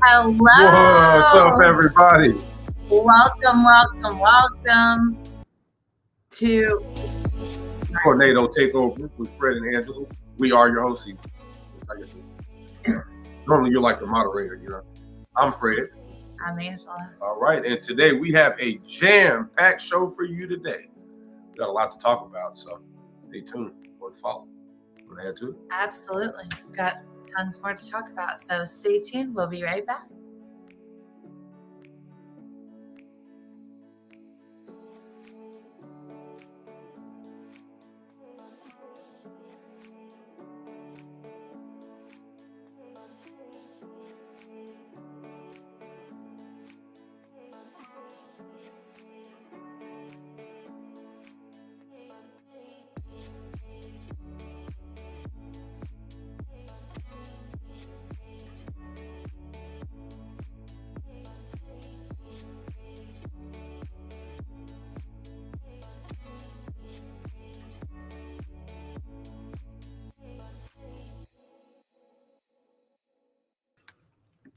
Hello. What's up, everybody? Welcome to Tornado Takeover with Fred and Angela. We are your hosts. Normally, you're like the moderator, you know. I'm Fred. I'm Angela. All right, and today we have a jam-packed show for you today. We got a lot to talk about, so stay tuned or follow. You want to add to it? Absolutely. Got tons more to talk about, so stay tuned. We'll be right back.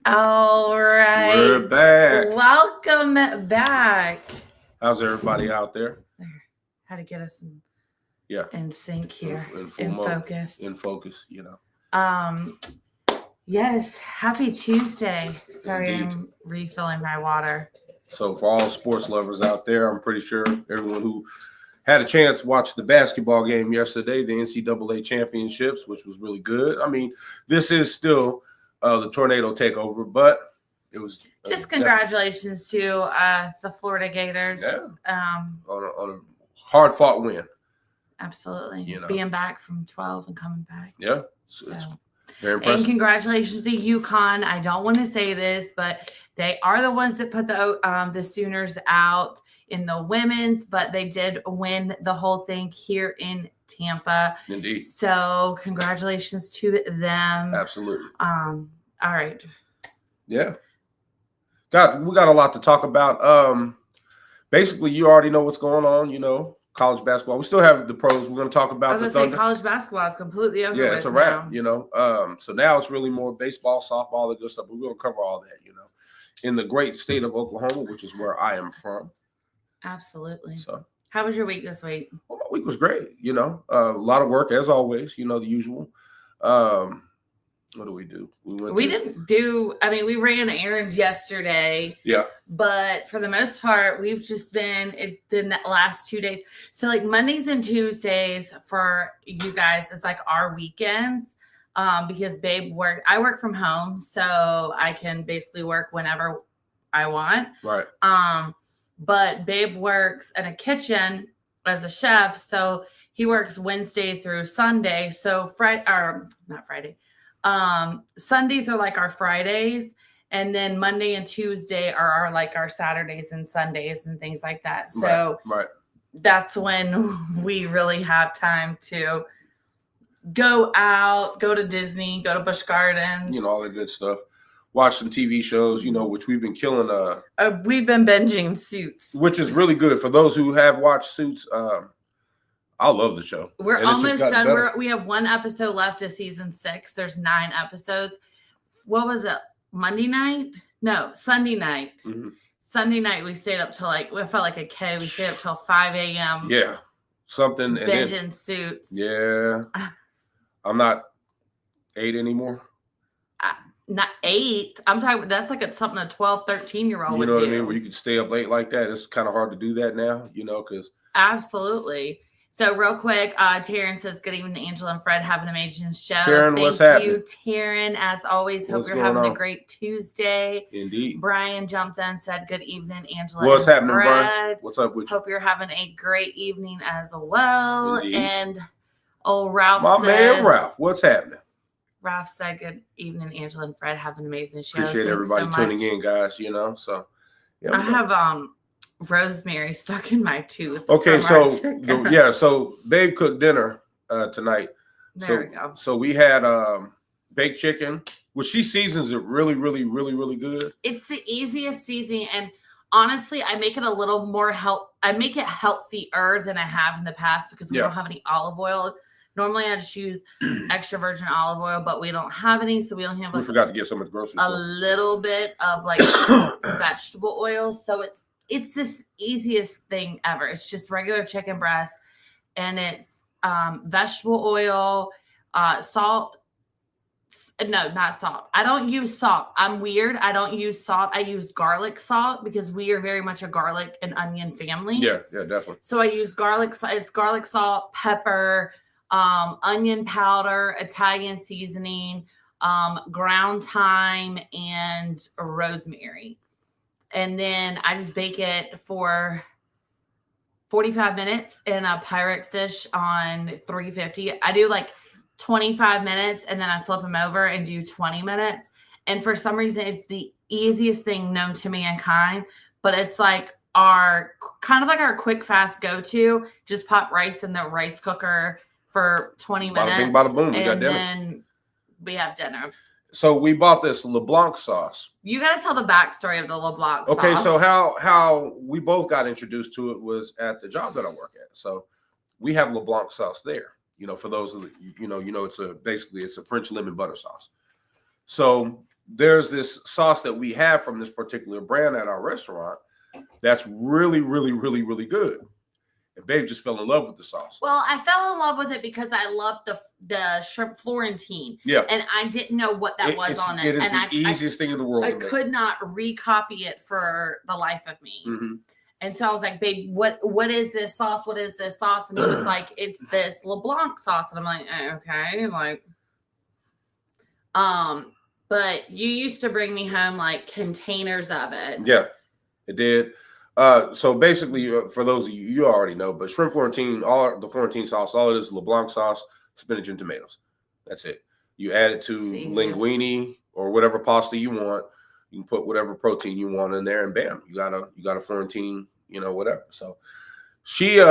All right. We're back. Welcome back. How's everybody out there? How to get us in sync here. In focus. In focus, you know. Yes, happy Tuesday. Sorry, Indeed. I'm refilling my water. So for all sports lovers out there, I'm pretty sure everyone who had a chance to watch the basketball game yesterday, the NCAA championships, which was really good. I mean, this is still the Tornado Takeover, but it was just congratulations to the Florida Gators. Yeah. On a hard-fought win. Absolutely. You know. Being back from 12 and coming back. Yeah. It's very impressive. And congratulations to UConn. I don't want to say this, but they are the ones that put the Sooners out in the women's, but they did win the whole thing here in Tampa. Indeed. So congratulations to them. Absolutely. All right. Yeah. We got a lot to talk about. Basically, you already know what's going on, you know, college basketball. We still have the pros. We're going to talk about the Thunder. College basketball is completely over. Yeah, it's a wrap, you know. So now it's really more baseball, softball, the good stuff. But we're going to cover all that, you know, in the great state of Oklahoma, which is where I am from. Absolutely. So, how was your week this week? Well, my week was great, you know. A lot of work as always, you know, the usual. What do we do? We ran errands yesterday. Yeah. But for the most part, we've just been the last 2 days. So like Mondays and Tuesdays for you guys, it's like our weekends. Because I work from home, so I can basically work whenever I want. Right. But Babe works in a kitchen as a chef, so he works Wednesday through Sunday. So Sundays are like our Fridays, and then Monday and Tuesday are our Saturdays and Sundays and things like that. So right. That's when we really have time to go out, go to Disney, go to Busch Gardens. You know, all that good stuff. Watch some TV shows, you know, which we've been killing. We've been binging Suits. Which is really good. For those who have watched Suits, I love the show. We're almost done. We have one episode left of season 6. There's 9 episodes. What was it? Monday night? No, Sunday night. Mm-hmm. Sunday night, we stayed up till we felt like a kid. We stayed up till 5 a.m. Yeah. Something. Binging Suits. Yeah. I'm not 8 anymore. Not 8. I'm talking. That's like something a 12, 13-year-old would do. You know what I mean? Where you can stay up late like that. It's kind of hard to do that now, you know, because. Absolutely. So real quick, Taryn says, good evening, Angela and Fred. Have an amazing show. Taryn, what's happening? Thank you, Taryn. As always, hope you're having a great Tuesday. Indeed. Brian jumped in and said, good evening, Angela. What's happening, Fred. Brian? What's up with you? Hope you're having a great evening as well. Indeed. And Ralph My man Ralph, what's happening? Ralph said, good evening, Angela and Fred. Have an amazing show. Appreciate everybody tuning in, guys, you know. So yeah, I have rosemary stuck in my tooth. Okay, so Babe cooked dinner tonight. There we go. So we had baked chicken, which she seasons it really, really, really, really good. It's the easiest seasoning, and honestly, I make it a little more I make it healthier than I have in the past because we don't have any olive oil. Normally I just use extra virgin olive oil, but we don't have any, so we only have We like forgot to get some at the grocery a store. little bit of like vegetable oil. So it's this easiest thing ever. It's just regular chicken breast, and it's vegetable oil, salt. No, not salt. I don't use salt. I'm weird. I don't use salt. I use garlic salt because we are very much a garlic and onion family. Yeah, definitely. So I use garlic. It's garlic salt, pepper, onion powder, Italian seasoning, ground thyme, and rosemary. And then I just bake it for 45 minutes in a Pyrex dish on 350. I do like 25 minutes and then I flip them over and do 20 minutes. And for some reason, it's the easiest thing known to mankind, but it's like our kind of like our quick, fast go-to. Just pop rice in the rice cooker for 20 minutes. Bada bing, bada boom. We got dinner. And then we have dinner. So we bought this LeBlanc sauce. You got to tell the backstory of the LeBlanc sauce. Okay, so how we both got introduced to it was at the job that I work at. So we have LeBlanc sauce there. You know, for those of it's a French lemon butter sauce. So there's this sauce that we have from this particular brand at our restaurant that's really, really, really, really good. And babe just fell in love with the sauce. Well, I fell in love with it because I loved the shrimp Florentine. Yeah. And I didn't know what that was on it. It is and the easiest thing in the world. I could not recopy it for the life of me. Mm-hmm. And so I was like, babe, what is this sauce? What is this sauce? And he was like, it's this LeBlanc sauce. And I'm like, okay. Like, but you used to bring me home like containers of it. Yeah, it did. So basically, for those of you, you already know, but shrimp Florentine, the Florentine sauce, all it is LeBlanc sauce, spinach and tomatoes. That's it. You add it to linguine or whatever pasta you want. You can put whatever protein you want in there, and bam, you got a Florentine, whatever. So she,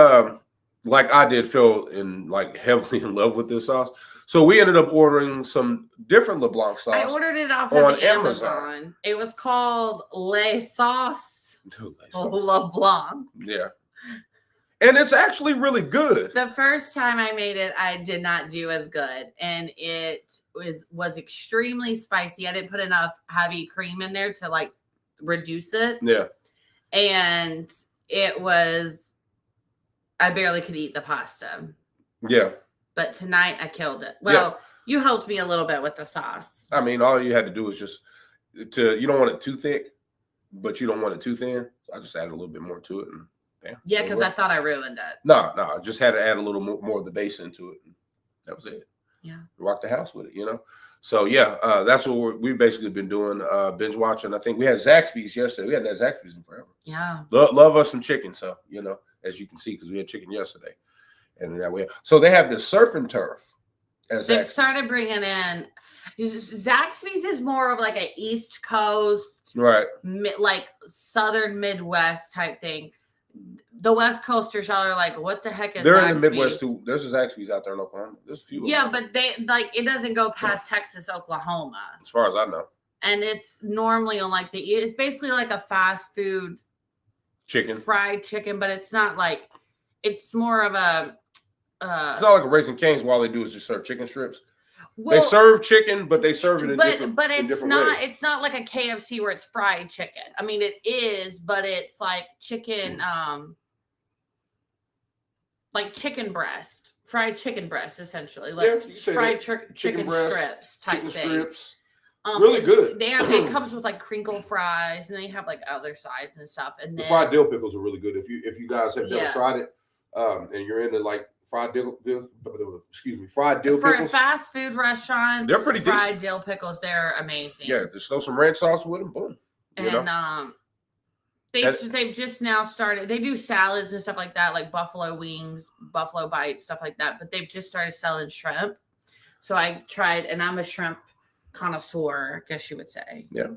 like I did, fell heavily in love with this sauce. So we ended up ordering some different LeBlanc sauce. I ordered it off of Amazon. It was called Le Sauce LeBlanc. Yeah. And it's actually really good. The first time I made it, I did not do as good. And it was extremely spicy. I didn't put enough heavy cream in there to like reduce it. Yeah. And I barely could eat the pasta. Yeah. But tonight I killed it. Well, you helped me a little bit with the sauce. I mean, all you had to do was you don't want it too thick, but you don't want it too thin. So I just added a little bit more to it. And yeah, because I thought I ruined it. No, I just had to add a little more of the base into it. That was it. Yeah. Rock the house with it, So, that's what we've basically been doing, binge watching. I think we had Zaxby's yesterday. We hadn't had Zaxby's in forever. Yeah. Love us some chicken. So, as you can see, because we had chicken yesterday. And that way. So they have this surf and turf. They've started bringing in. Zaxby's is more of like an East Coast, right? Like Southern Midwest type thing. The West Coasters, y'all are like, what the heck is They're Zaxby's? in the Midwest too. There's a Zaxby's out there in Oklahoma. There's a few. Yeah, but it doesn't go past Texas, Oklahoma. As far as I know. And it's normally on like it's basically like a fast food fried chicken, but it's not like, it's more of a it's not like a Raising Cane's. Where all they do is just serve chicken strips. Well, they serve chicken, but they serve it in different ways. It's not like a KFC where it's fried chicken. I mean, it is, but it's like chicken, like chicken breast, fried chicken breast, essentially, like fried chicken strips type thing. Strips. Really good. It comes with like crinkle fries, and then you have like other sides and stuff. And then the fried dill pickles are really good. If you guys have never tried it, and you're into like fried dill pickles. For a fast food restaurant, they're pretty decent. Fried dill pickles, they're amazing. Yeah, just throw some ranch sauce with them, boom. And they've just now started. They do salads and stuff like that, like buffalo wings, buffalo bites, stuff like that. But they've just started selling shrimp. So I tried, and I'm a shrimp connoisseur, I guess you would say. Yeah,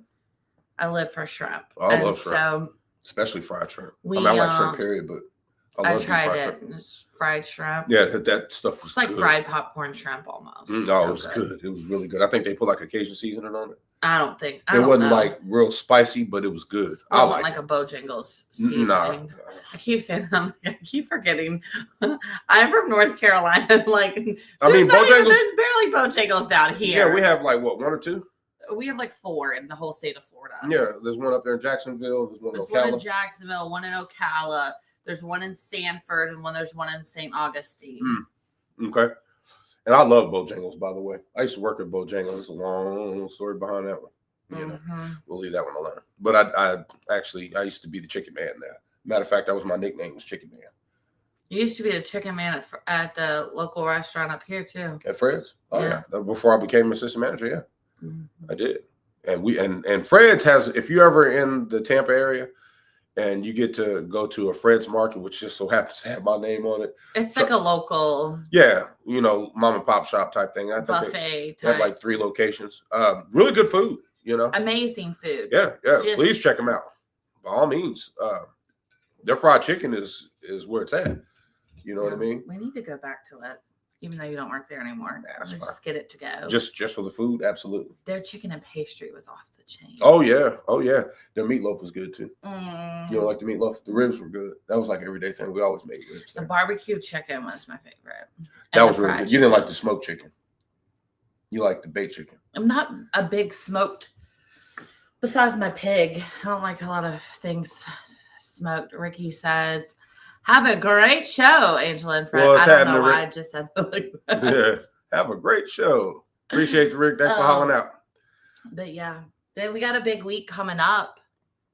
I live for shrimp. I love shrimp, so especially fried shrimp. I like shrimp, period, but. I tried it. It's fried shrimp. Yeah, that stuff was like good. Fried popcorn shrimp almost. No, it was good. It was really good. I think they put like a Cajun seasoning on it. I don't think. It wasn't like real spicy, but it was good. It wasn't like a Bojangles seasoning. Nah. I keep saying that. I keep forgetting. I'm from North Carolina. Like, Bojangles. There's barely Bojangles down here. Yeah, we have like what, 1 or 2? We have like 4 in the whole state of Florida. Yeah, there's one up there in Jacksonville. There's one in Jacksonville, one in Ocala. There's one in Sanford, and there's one in St. Augustine. Okay. And I love Bojangles, by the way. I used to work at Bojangles. There's a long story behind that one. You know, we'll leave that one alone. But I used to be the chicken man there. Matter of fact, that was my nickname, was Chicken Man. You used to be the chicken man at the local restaurant up here too. At Fred's? Oh yeah. Before I became assistant manager, yeah. I did. And Fred's has, if you're ever in the Tampa area and you get to go to a Fred's Market, which just so happens to have my name on it. It's like a local. Yeah, mom and pop shop type thing. I think buffet they have like 3 locations. Really good food, Amazing food. Yeah. Please check them out. By all means. Their fried chicken is where it's at. You know what I mean? We need to go back to it. Even though you don't work there anymore. Just get it to go. Just for the food, absolutely. Their chicken and pastry was off the chain. Oh yeah. Their meatloaf was good too. You don't like the meatloaf? The ribs were good. That was like an everyday thing. We always made ribs. The barbecue chicken was my favorite. That was really good. You didn't like the smoked chicken. You like the baked chicken. I'm not a big smoked. Besides my pig, I don't like a lot of things smoked. Ricky says, "Have a great show, Angela and Fred." I don't know why I just said that like that. Yeah. Have a great show. Appreciate you, Rick. Thanks for hollering out. But yeah, then we got a big week coming up.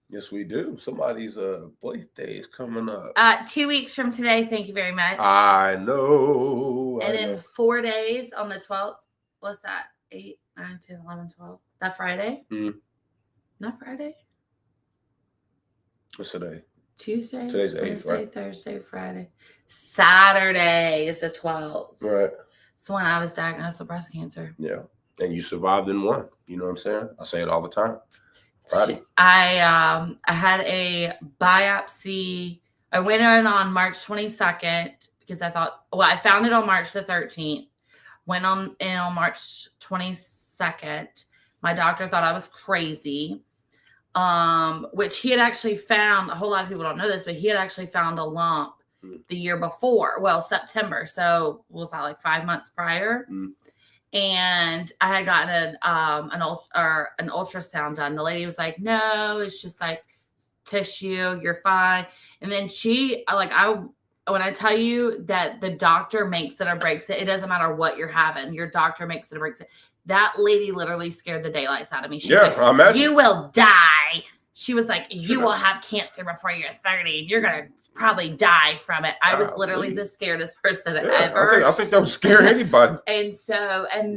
Yes, we do. Somebody's birthday is coming up. 2 weeks from today. Thank you very much. I know. And in 4 days on the 12th, what's that? 8, 9, 10, 11, 12. That Friday? Not Friday. What's today? Tuesday. Today's the 8th, Wednesday, right? Thursday, Friday. Saturday is the 12th. Right. So when I was diagnosed with breast cancer. Yeah. And you survived and won. You know what I'm saying? I say it all the time. Friday. I had a biopsy. I went in on March 22nd because I thought, I found it on March the 13th. Went on March 22nd. My doctor thought I was crazy. Which he had actually found, a whole lot of people don't know this, but he had actually found a lump the year before. Well, September. So was that like 5 months prior? And I had gotten an ultrasound done. The lady was like, "No, it's just like tissue. You're fine." And then when I tell you that the doctor makes it or breaks it, it doesn't matter what you're having. Your doctor makes it or breaks it. That lady literally scared the daylights out of me. She was like, I imagine. "You will die." She was like, "You will have cancer before you're 30. You're going to probably die from it." I was literally the scaredest person ever. I think that would scare anybody. And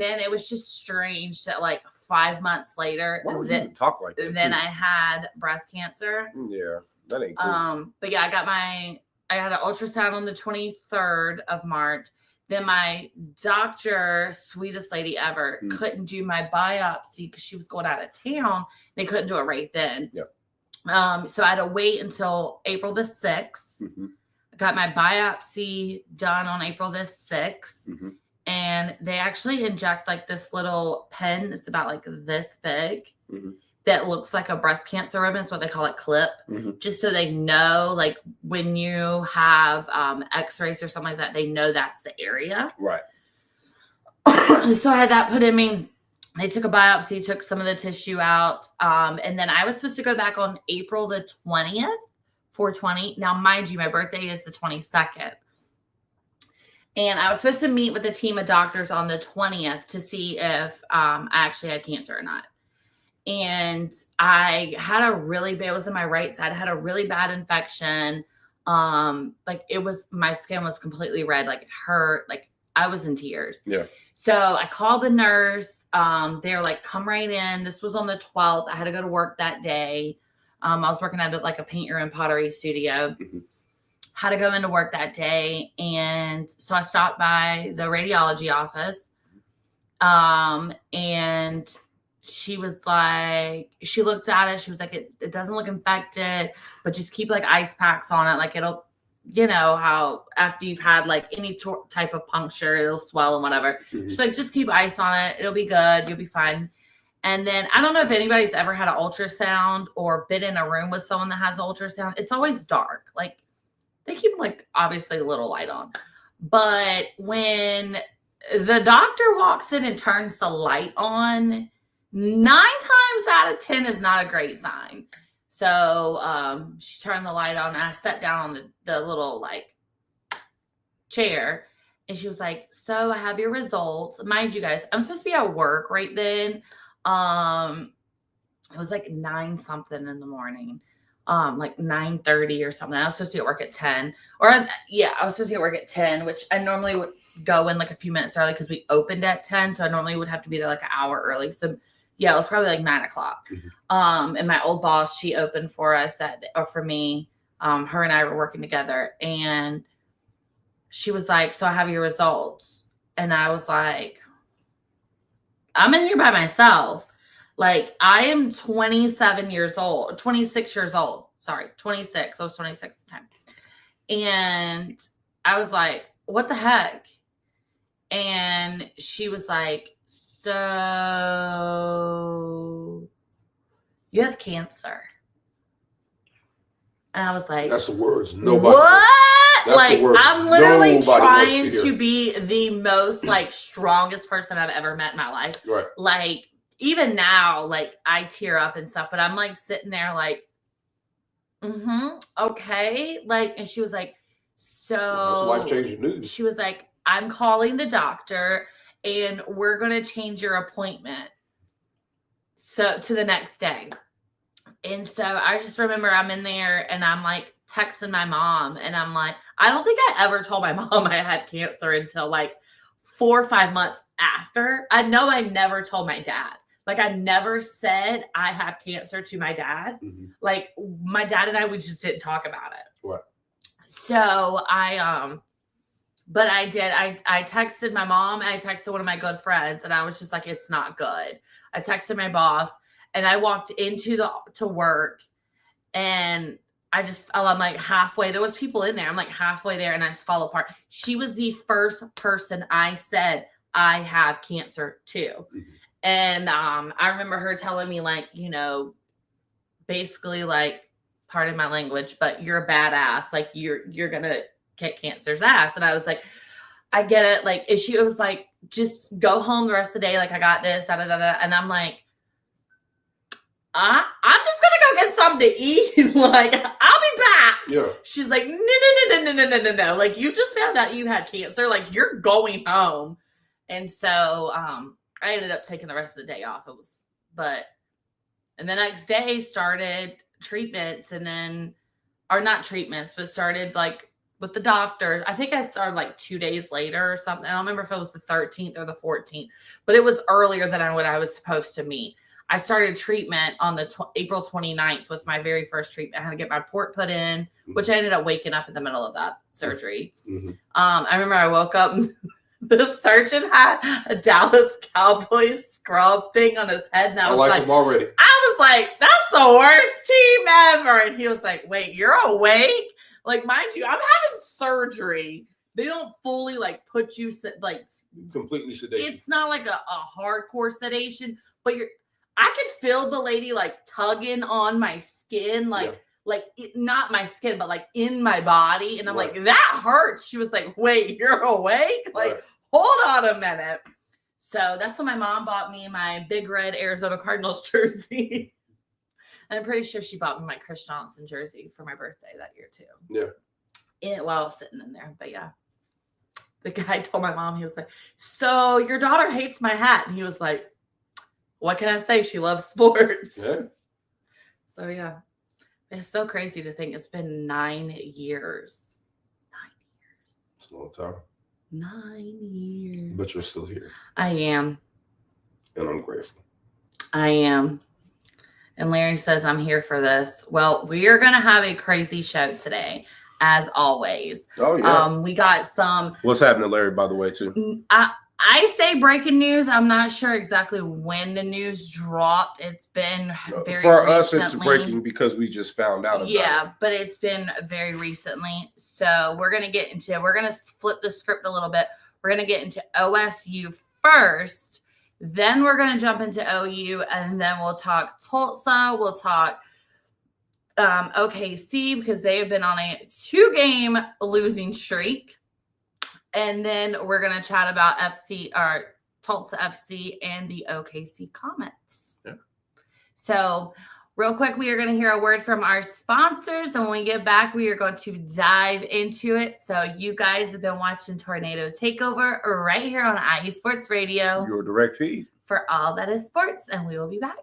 then it was just strange that like 5 months later, Why would you talk like that? Then I had breast cancer. Yeah, that ain't cool. But yeah, I had an ultrasound on the 23rd of March. Then my doctor, sweetest lady ever, couldn't do my biopsy because she was going out of town. They couldn't do it right then. Yep. So I had to wait until April the 6th. I got my biopsy done on April the 6th. And they actually inject like this little pen. It's about like this big. That looks like a breast cancer ribbon. It's what they call it, clip. Just so they know, like when you have x-rays or something like that, they know that's the area. Right. So I had that put in me. They took a biopsy, took some of the tissue out. And then I was supposed to go back on April the 20th, 4/20. Now, mind you, my birthday is the 22nd. And I was supposed to meet with a team of doctors on the 20th to see if I actually had cancer or not. And I had it was in my right side. I had a really bad infection. My skin was completely red, like it hurt, like I was in tears. Yeah. So I called the nurse. They were like, "Come right in." This was on the 12th. I had to go to work that day. I was working at like a paint and pottery studio. Had to go into work that day. And so I stopped by the radiology office. And she was like, she looked at it. She was like, it doesn't look infected, but just keep like ice packs on it. Like it'll, you know, how after you've had like any type of puncture, it'll swell and whatever. She's like, just keep ice on it. It'll be good. You'll be fine. And then I don't know if anybody's ever had an ultrasound or been in a room with someone that has an ultrasound. It's always dark. Like they keep like obviously a little light on. But when the doctor walks in and turns the light on, 9 times out of 10 is not a great sign. So she turned the light on and I sat down on the little like chair and she was like, so I have your results. Mind you guys, I'm supposed to be at work right then. It was like 9 something in the morning. Like 9:30 or something. I was supposed to be at work at 10. I was supposed to be at work at 10, which I normally would go in like a few minutes early because we opened at 10. So I normally would have to be there like an hour early. So yeah, it was probably like 9 o'clock. Mm-hmm. And my old boss, she opened for us for me. Her and I were working together and she was like, so I have your results. And I was like, I'm in here by myself. Like, I am 26 years old. Sorry, 26. I was 26 at the time. And I was like, what the heck? And she was like, so you have cancer. And I was like, that's the words nobody. What? Like, I'm literally trying to be the most like strongest person I've ever met in my life. Right. Like, even now, like I tear up and stuff, but I'm like sitting there like, okay. Like, and she was like, so that's life-changing news. She was like, I'm calling the doctor and we're going to change your appointment. So to the next day. And so I just remember I'm in there and I'm like texting my mom and I'm like, I don't think I ever told my mom I had cancer until like 4 or 5 months after. I know I never told my dad. Like I never said I have cancer to my dad. Mm-hmm. Like my dad and we just didn't talk about it. What? So but I did. I texted my mom and I texted one of my good friends and I was just like, it's not good. I texted my boss and I walked into to work and I'm like halfway. There was people in there. I'm like halfway there and I just fall apart. She was the first person I said I have cancer to. Mm-hmm. And I remember her telling me like, you know, basically like, pardon my language, but you're a badass. Like you're going to kick cancer's ass. And I was like, I get it. Like, she was like, just go home the rest of the day. Like I got this, da, da, da, da. And I'm like, I'm just going to go get something to eat. Like, I'll be back. Yeah. She's like, no. Like, you just found out you had cancer. Like, you're going home. And so, I ended up taking the rest of the day off. And the next day started treatments not treatments, but started like with the doctor. I think I started like 2 days later or something. I don't remember if it was the 13th or the 14th, but it was earlier than what I was supposed to meet. I started treatment on the April 29th was my very first treatment. I had to get my port put in, which I ended up waking up in the middle of that surgery. Mm-hmm. I remember I woke up and the surgeon had a Dallas Cowboys scrub thing on his head. And I was like, him already. I was like, that's the worst team ever. And he was like, wait, you're awake? Like, mind you, I'm having surgery. They don't fully like put you like completely sedation. It's not like a hardcore sedation, but I could feel the lady like tugging on my skin, not my skin, but like in my body. And I'm like, that hurts. She was like, wait, you're awake? Like, hold on a minute. So that's when my mom bought me my big red Arizona Cardinals jersey. And I'm pretty sure she bought me my Chris Johnson jersey for my birthday that year too. Yeah. While I was sitting in there. But yeah. The guy told my mom, he was like, so your daughter hates my hat. And he was like, what can I say? She loves sports. Yeah. So yeah. It's so crazy to think it's been 9 years. 9 years. It's a long time. 9 years. But you're still here. I am. And I'm grateful. I am. And Larry says, I'm here for this. Well, we are going to have a crazy show today, as always. Oh, yeah. We got some. What's happening, Larry, by the way, too? I say breaking news. I'm not sure exactly when the news dropped. It's been very for recently. us, it's breaking because we just found out about it. But it's been very recently. So we're going to flip the script a little bit. We're going to get into OSU first. Then we're going to jump into OU, and then we'll talk Tulsa. We'll talk OKC because they have been on a 2-game losing streak. And then we're going to chat about Tulsa FC and the OKC Comets. Yeah. So real quick, we are going to hear a word from our sponsors. And when we get back, we are going to dive into it. So you guys have been watching Tornado Takeover right here on IE Sports Radio. Your direct feed. For all that is sports. And we will be back.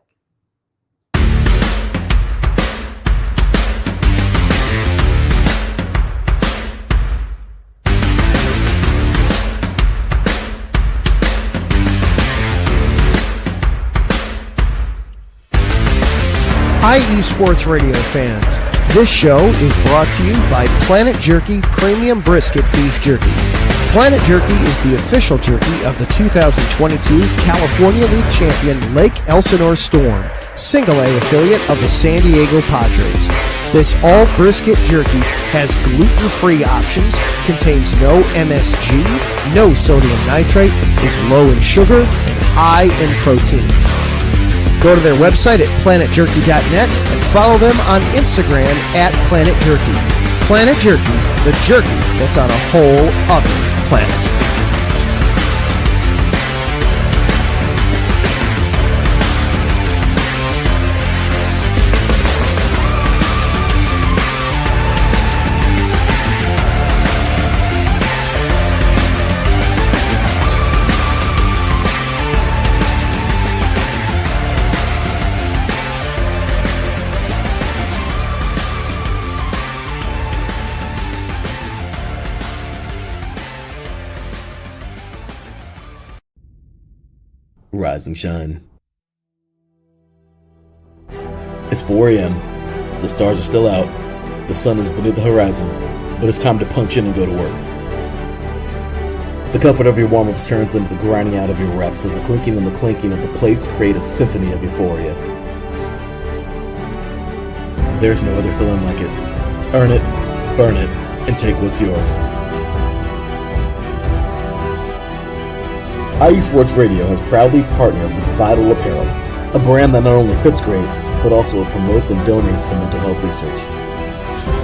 IE Sports Radio fans, this show is brought to you by Planet Jerky Premium Brisket Beef Jerky. Planet Jerky is the official jerky of the 2022 California League champion Lake Elsinore Storm, single-A affiliate of the San Diego Padres. This all-brisket jerky has gluten-free options, contains no MSG, no sodium nitrate, is low in sugar, and high in protein. Go to their website at planetjerky.net and follow them on Instagram at Planet Jerky. Planet Jerky, the jerky that's on a whole other planet. Rise and shine. It's 4 a.m. The stars are still out. The sun is beneath the horizon, but it's time to punch in and go to work. The comfort of your warm-ups turns into the grinding out of your reps as the clinking and the clanking of the plates create a symphony of euphoria. There's no other feeling like it. Earn it, burn it, and take what's yours. IE Sports Radio has proudly partnered with Vital Apparel, a brand that not only fits great, but also promotes and donates to mental health research.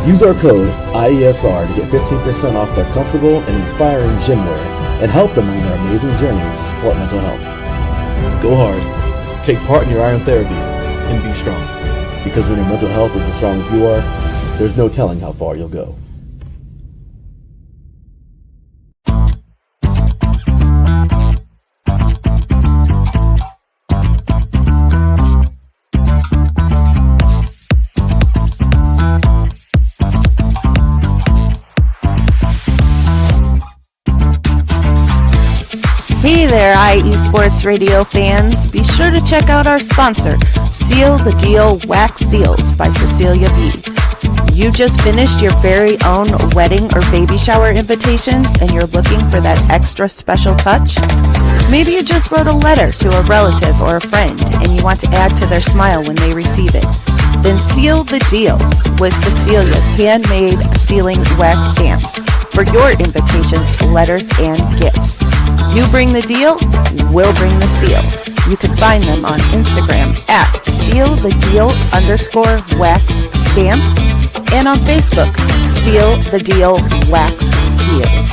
Use our code IESR to get 15% off their comfortable and inspiring gym wear and help them on their amazing journey to support mental health. Go hard, take part in your iron therapy, and be strong. Because when your mental health is as strong as you are, there's no telling how far you'll go. Hey there, IE Sports Radio fans. Be sure to check out our sponsor, Seal the Deal Wax Seals by Cecilia B. You just finished your very own wedding or baby shower invitations and you're looking for that extra special touch? Maybe you just wrote a letter to a relative or a friend and you want to add to their smile when they receive it. Then seal the deal with Cecilia's handmade sealing wax stamps for your invitations, letters, and gifts. You bring the deal, we'll bring the seal. You can find them on Instagram at sealthedeal_wax stamps and on Facebook, Seal the Deal Wax Seals.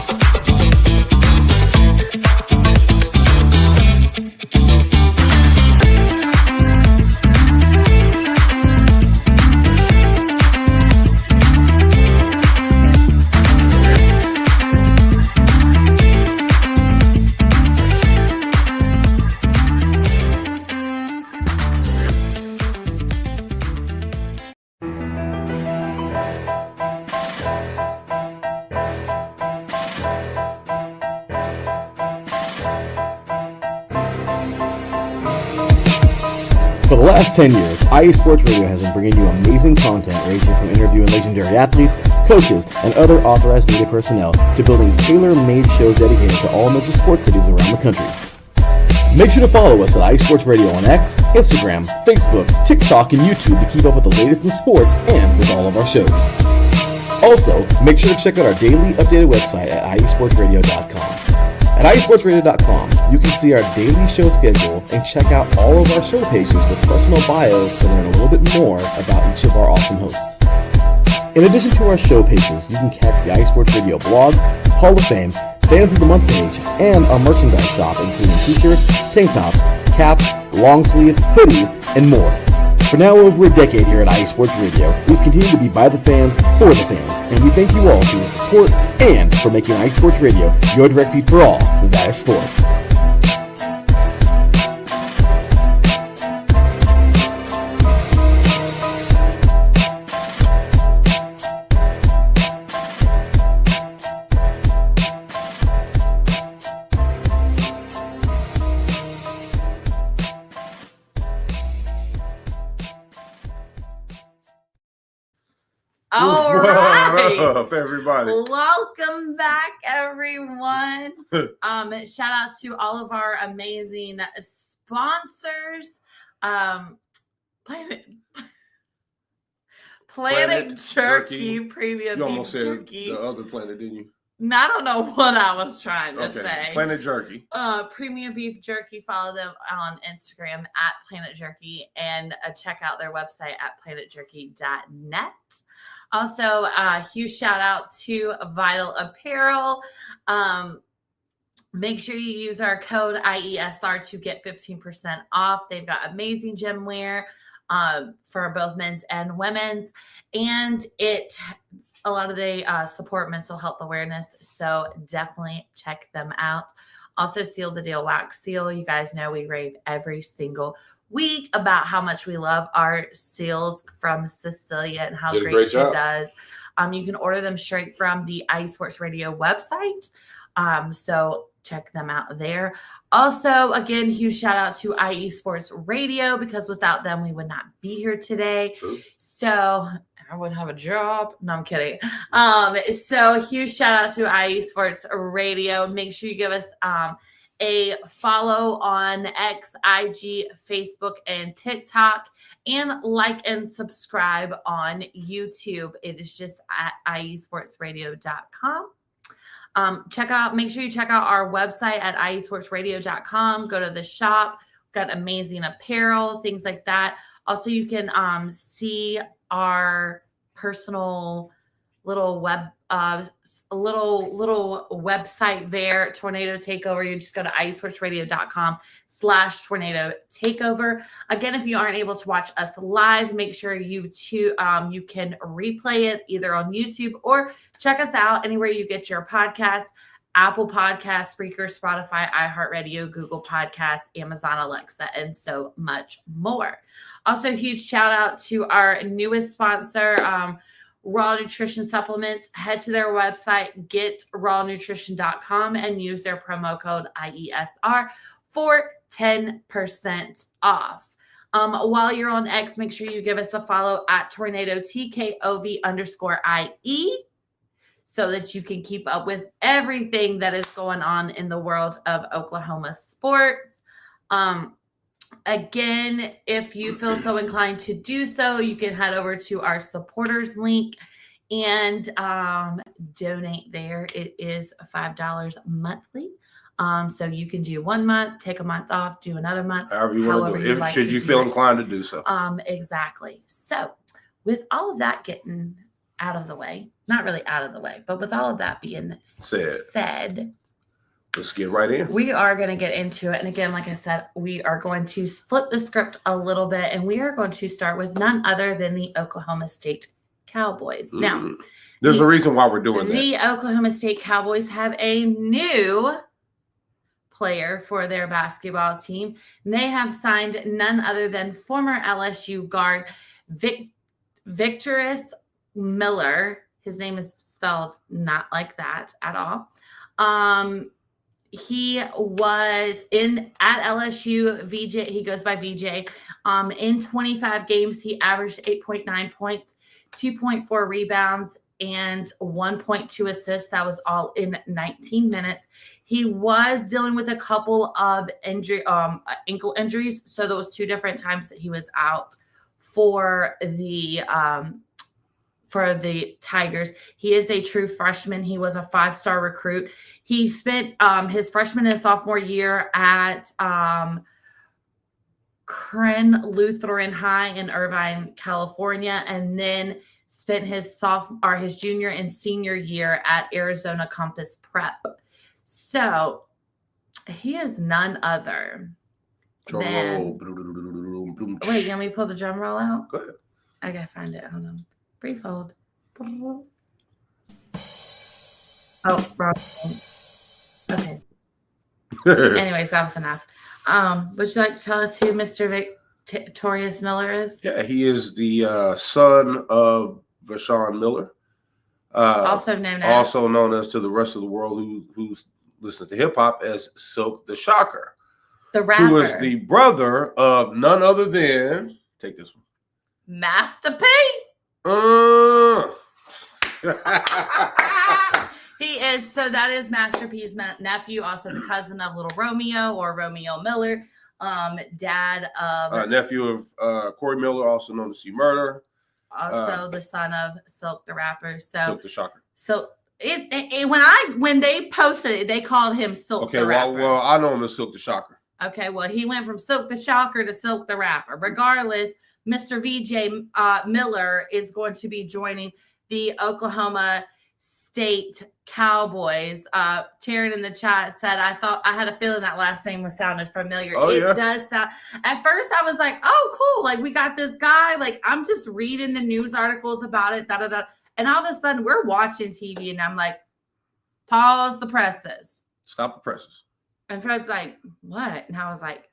For the last 10 years, IE Sports Radio has been bringing you amazing content ranging from interviewing legendary athletes, coaches, and other authorized media personnel to building tailor-made shows dedicated to all major sports cities around the country. Make sure to follow us at IE Sports Radio on X, Instagram, Facebook, TikTok, and YouTube to keep up with the latest in sports and with all of our shows. Also, make sure to check out our daily updated website at iesportsradio.com. At iesportsradio.com, You can see our daily show schedule and check out all of our show pages with personal bios to learn a little bit more about each of our awesome hosts. In addition to our show pages, you can catch the iSports Radio blog, Hall of Fame, Fans of the Month page, and our merchandise shop, including t-shirts, tank tops, caps, long sleeves, hoodies, and more. For now over a decade here at iSports Radio, we've continued to be by the fans, for the fans, and we thank you all for your support and for making iSports Radio your direct feed for all that is sports. All right. What up, everybody? Welcome back, everyone. Shout out to all of our amazing sponsors. Planet Jerky Premium You almost said Jerky. the other planet, didn't you? I don't know what I was trying to say. Planet Jerky. Premium Beef Jerky. Follow them on Instagram at Planet Jerky and check out their website at planetjerky.net. Also, a huge shout out to Vital Apparel. Make sure you use our code IESR to get 15% off. They've got amazing gym wear for both men's and women's. And a lot of they support mental health awareness. So definitely check them out. Also, Seal the Deal Wax Seal. You guys know we rave every single week about how much we love our seals from Cecilia and how great she does. You can order them straight from the iSports Radio website. So check them out there. Also, again, huge shout out to IE Sports Radio, because without them, we would not be here today. True. So I wouldn't have a job. No, I'm kidding. So huge shout out to IE Sports Radio. Make sure you give us a follow on X, IG, Facebook, and TikTok, and like and subscribe on YouTube. It is just at iesportsradio.com. Make sure you check out our website at iesportsradio.com. Go to the shop. We've got amazing apparel, things like that. Also, you can see our personal little website there, Tornado Takeover. You just go to iesportsradio.com/Tornado Takeover. Again, if you aren't able to watch us live, make sure you can replay it either on YouTube or check us out anywhere you get your podcasts: Apple Podcasts, Spreaker, Spotify, iHeartRadio, Google Podcasts, Amazon Alexa, and so much more. Also, huge shout out to our newest sponsor, Raw Nutrition Supplements. Head to their website, getrawnutrition.com, and use their promo code IESR for 10% off. While you're on X, make sure you give us a follow at Tornado TKOV_IE so that you can keep up with everything that is going on in the world of Oklahoma sports. Again, if you feel so inclined to do so, you can head over to our supporters link and donate there. It is $5 monthly. So you can do 1 month, take a month off, do another month. However you want to do it. Should you feel inclined to do so. Exactly. So with all of that getting out of the way, not really out of the way, but with all of that being said, let's get right in. We are going to get into it. And again, like I said, we are going to flip the script a little bit, and we are going to start with none other than the Oklahoma State Cowboys. Mm-hmm. Now, there's a reason why we're doing that. The Oklahoma State Cowboys have a new player for their basketball team. And they have signed none other than former LSU guard Victorious Miller. His name is spelled not like that at all. He was at LSU, VJ. He goes by VJ. In 25 games, he averaged 8.9 points, 2.4 rebounds, and 1.2 assists. That was all in 19 minutes. He was dealing with a couple of ankle injuries. So there was 2 different times that he was out for the for the Tigers. He is a true freshman. He was a 5-star recruit. He spent his freshman and sophomore year at Kren Lutheran High in Irvine, California, and then spent his junior and senior year at Arizona Compass Prep. So he is none other than. Wait, can we pull the drum roll out? Go ahead. I gotta find it. Hold on. Brief hold. Oh, wrong. Okay. Anyways, that was enough. Would you like to tell us who Mr. Victorious Miller is? Yeah, he is the son of Vashawn Miller. Also known as to the rest of the world who listens to hip hop as Silk the Shocker. The rapper. Who is the brother of none other than, take this one, Master P. He is, so that is Master P's nephew, also the cousin of Little Romeo or Romeo Miller, dad of nephew of Corey Miller, also known as C Murder, also the son of Silk the rapper. So Silk the Shocker. So when they posted it, they called him Silk the rapper. Well, I know him as Silk the Shocker. Okay, well, he went from Silk the Shocker to Silk the rapper. Regardless, Mr. VJ Miller is going to be joining the Oklahoma State Cowboys. Taryn in the chat said, I had a feeling that last name sounded familiar. It does sound. At first, I was like, oh, cool. Like, we got this guy. Like, I'm just reading the news articles about it. And all of a sudden, we're watching TV, and I'm like, pause the presses. Stop the presses. And Fred's like, what? And I was like,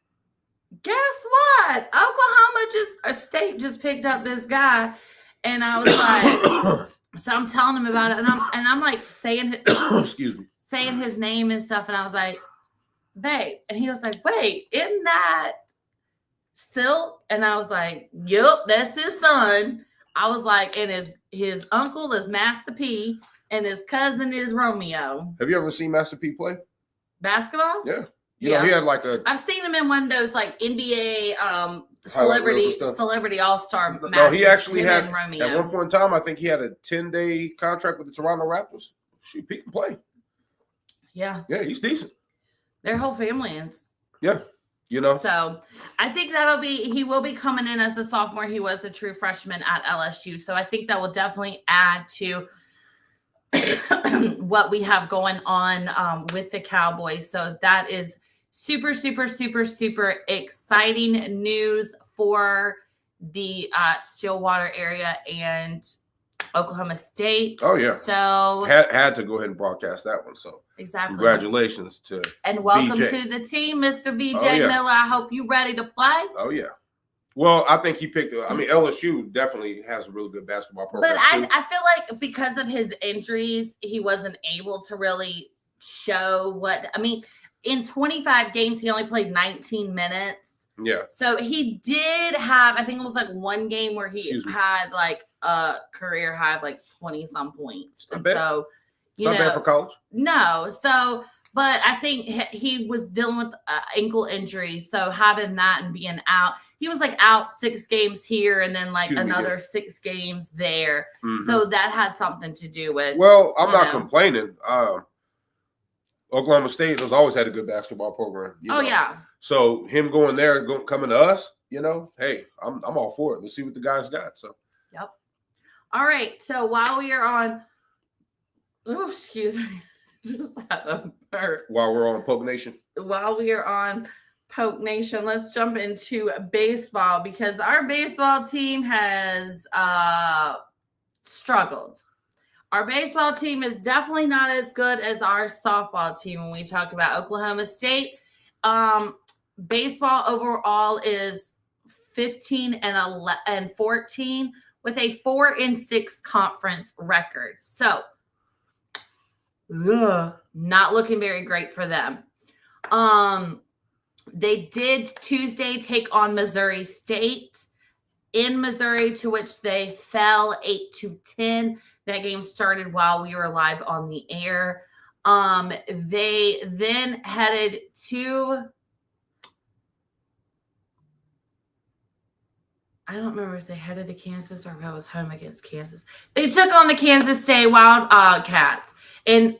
guess what? Oklahoma State just picked up this guy. And I was like, so I'm telling him about it. And I'm like saying, excuse me, saying his name and stuff. And I was like, babe. And he was like, wait, isn't that Silk? And I was like, yep, that's his son. I was like, and his uncle is Master P and his cousin is Romeo. Have you ever seen Master P play? Basketball? Yeah. You know, he had like I've seen him in one of those like NBA celebrity all-star matches. No, he actually had at one point in time, I think he had a 10-day contract with the Toronto Raptors. Shoot, he can play. Yeah. Yeah, he's decent. Their whole family is. Yeah. You know. So I think he will be coming in as a sophomore. He was a true freshman at LSU. So I think that will definitely add to what we have going on with the Cowboys. So that is super, super, super, super exciting news for the Stillwater area and Oklahoma State. Oh, yeah. So had to go ahead and broadcast that one. So exactly. Congratulations to and welcome VJ. to the team, Mr. VJ Miller. I hope you're ready to play. Oh, yeah. Well, I think he picked – I mean, LSU definitely has a really good basketball program. But I feel like because of his injuries, he wasn't able to really show what – I mean, in 25 games, he only played 19 minutes. Yeah. So he did have – I think it was like one game where he had like a career high of like 20-some points. Not bad. So, it's not bad for college. No. So – but I think he was dealing with ankle injury. So having that and being out – he was like out 6 games here and then like another 6 games there. Mm-hmm. So that had something to do with. Well, I'm not complaining. Oklahoma State has always had a good basketball program. Yeah. So him going there, coming to us, hey, I'm all for it. Let's see what the guys got. So. Yep. All right. So while we are on, excuse me, just had a burp. While we're on Poke Nation. While we are on Poke Nation, let's jump into baseball because our baseball team has struggled. Our baseball team is definitely not as good as our softball team when we talk about Oklahoma State. Baseball overall is 15 and 14 with a 4-6 conference record. So, not looking very great for them. They did Tuesday take on Missouri State in Missouri, to which they fell 8-10. That game started while we were live on the air. They then headed to I don't remember if they headed to Kansas or if I was home against Kansas. They took on the Kansas State Wildcats, and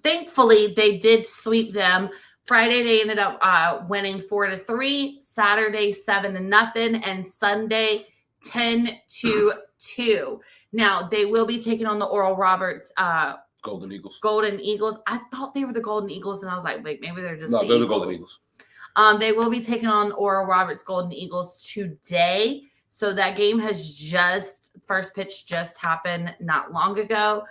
thankfully they did sweep them. Friday they ended up winning 4-3. Saturday 7-0, and Sunday 10-2. Now they will be taking on the Oral Roberts Golden Eagles. Golden Eagles. I thought they were the Golden Eagles, and I was like, wait, maybe they're just they're the Golden Eagles. They will be taking on Oral Roberts Golden Eagles today. So that game has first pitch just happened not long ago.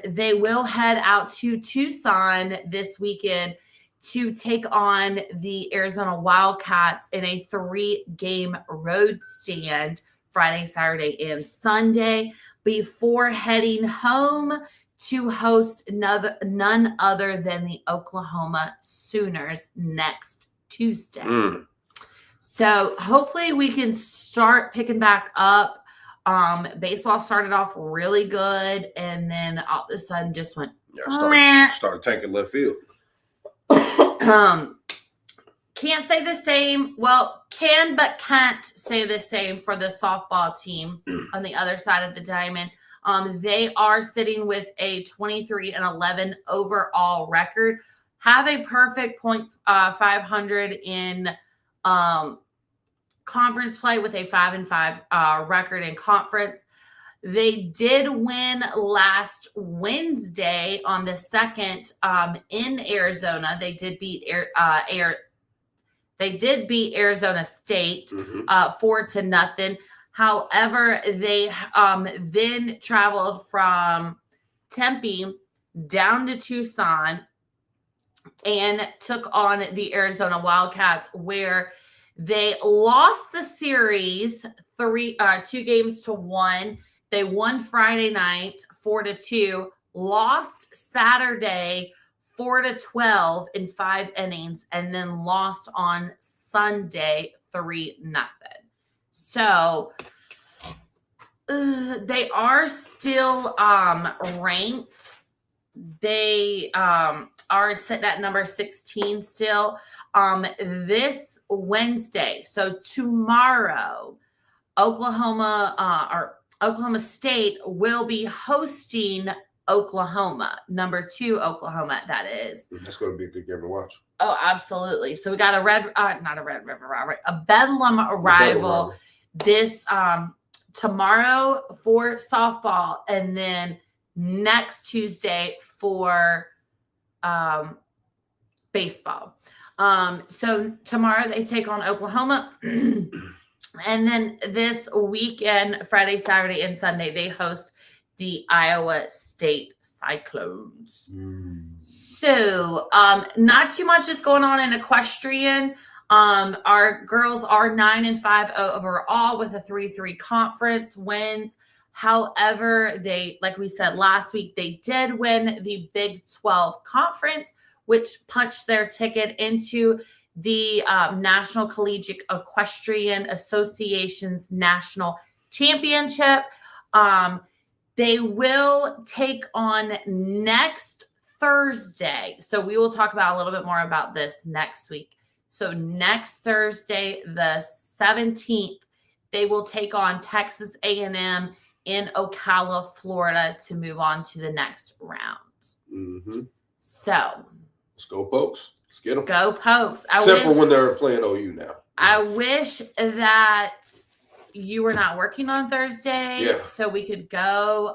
They will head out to Tucson this weekend to take on the Arizona Wildcats in a 3-game road stand Friday, Saturday, and Sunday before heading home to host none other than the Oklahoma Sooners next Tuesday. So hopefully we can start picking back up. Baseball started off really good, and then all of a sudden just went started tanking left field. Can't say the same. Well, can but can't say the same for the softball team on the other side of the diamond. They are sitting with a 23-11 overall record, have a perfect .500 in conference play with a 5-5 record in conference. They did win last Wednesday on the 2nd in Arizona. They did beat Arizona State 4-0. However, they then traveled from Tempe down to Tucson and took on the Arizona Wildcats, where they lost the series 2-1. They won Friday night 4-2, lost Saturday 4-12 in 5 innings, and then lost on Sunday 3-0. So they are still ranked. They are sitting at number 16 still. This Wednesday, so tomorrow, Oklahoma State will be hosting Oklahoma, number 2 Oklahoma, that is. That's going to be a good game to watch. Oh, absolutely. So we got a Bedlam rival this tomorrow for softball, and then next Tuesday for baseball. So tomorrow they take on Oklahoma. And then this weekend, Friday, Saturday, and Sunday, they host the Iowa State Cyclones. So not too much is going on in equestrian. Our girls are 9-5 overall with a 3-3 conference wins. However, they, like we said last week, they did win the Big 12 conference, which punched their ticket into the National Collegiate Equestrian Association's National Championship. They will take on next Thursday. So we will talk about a little bit more about this next week. So next Thursday, the 17th, they will take on Texas A&M in Ocala, Florida, to move on to the next round. So let's go, Pokes. Let's get them. Go Pokes. Except for when they're playing OU now. I wish that you were not working on Thursday so we could go.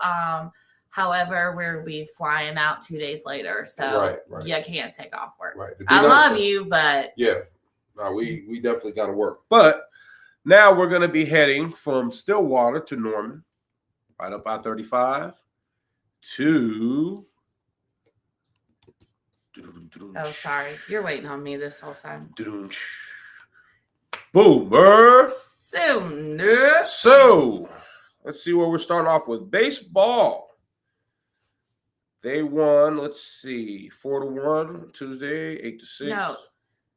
However, we'll be flying out 2 days later, so you can't take off work. Right. I love you, but we definitely got to work. But now we're going to be heading from Stillwater to Norman, right up I-35 to. Oh, sorry, you're waiting on me this whole time. Boomer. Sooner. So let's see where we're starting off with baseball. They won, let's see, 4-1 Tuesday, 8-6.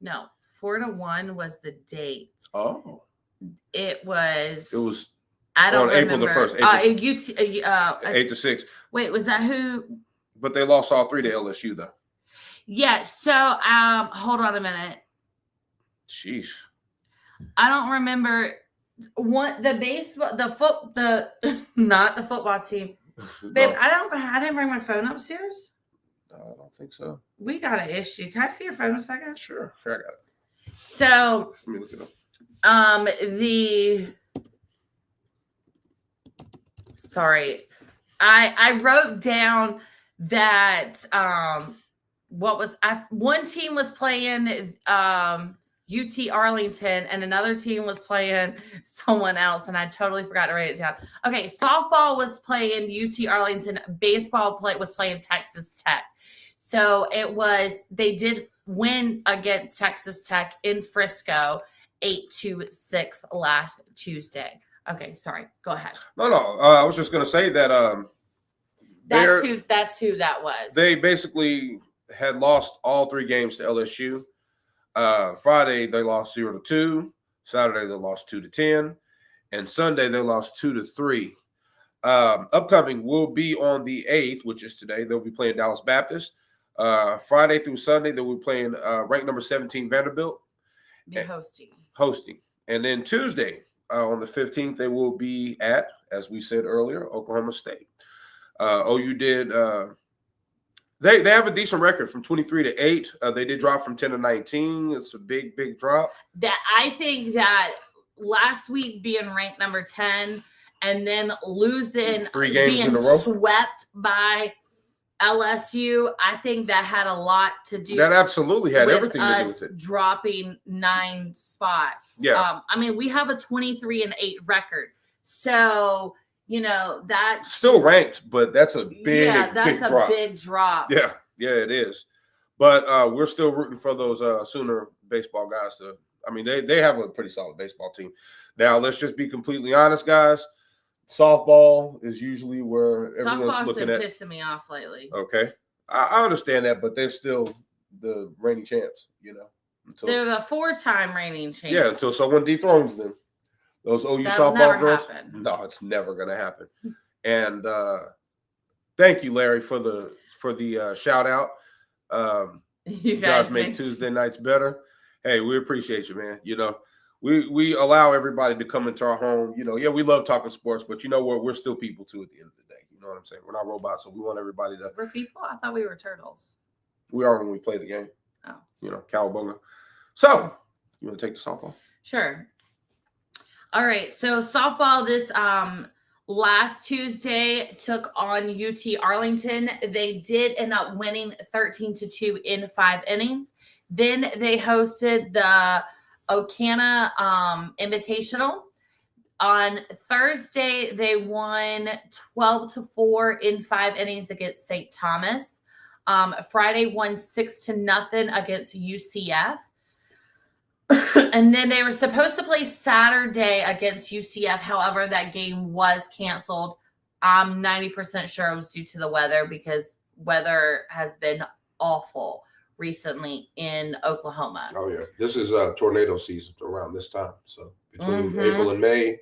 No, 4-1 was the date. Oh. It was. I don't remember. April the 1st. 8-6. Wait, was that who? But they lost all 3 to LSU, though. Yeah, so hold on a minute. Sheesh. I don't remember. not the football team. Babe, I didn't bring my phone upstairs. No, I don't think so. We got an issue. Can I see your phone a second? Sure, I got it. So, Let me look it up. I wrote down that one team was playing UT Arlington and another team was playing someone else, and I totally forgot to write it down. Okay, softball was playing UT Arlington, baseball was playing Texas Tech. So they did win against Texas Tech in Frisco 8-6 last Tuesday. Okay, sorry. Go ahead. No. I was just going to say that that's who that was. They basically had lost all 3 games to LSU. Friday they lost 0-2. Saturday they lost 2-10, and Sunday they lost 2-3. Upcoming will be on the 8th, which is today. They'll be playing Dallas Baptist. Friday through Sunday they will be playing ranked number 17 Vanderbilt. Hosting, and then Tuesday on the 15th they will be at, as we said earlier, Oklahoma State. OU did. They have a decent record from 23-8. They did drop from 10-19. It's a big drop. That I think that last week being ranked number 10 and then losing 3 games in a row, swept by LSU, I think that had a lot to do. That absolutely had with everything us to do with it. Dropping 9 spots. Yeah. I mean, we have a 23-8 record, so that's still ranked, but that's a big drop. Big drop. Yeah, it is. But we're still rooting for those Sooner baseball guys to. I mean, they have a pretty solid baseball team. Now, let's just be completely honest, guys. Softball is usually where everyone's looking at. Softball's been pissing me off lately. Okay, I understand that, but they're still the reigning champs. They're the 4-time reigning champs. Yeah, until someone dethrones them. Those OU softball girls. No, it's never going to happen. And thank you, Larry, for the shout out. You guys make Tuesday nights better. Hey, we appreciate you, man. We allow everybody to come into our home. We love talking sports, but we're still people too at the end of the day. You know what I'm saying? We're not robots, so we want everybody to. We're people? I thought we were turtles. We are when we play the game. Oh. Cowabunga. So, you want to take the softball? Sure. All right. So softball this last Tuesday took on UT Arlington. They did end up winning 13-2 in 5 innings. Then they hosted the Ocana Invitational. On Thursday, they won 12-4 in 5 innings against St. Thomas. Friday won 6-0 against UCF. And then they were supposed to play Saturday against UCF. However, that game was canceled. I'm 90% sure it was due to the weather, because weather has been awful recently in Oklahoma. Oh, yeah. This is tornado season around this time. So between April and May,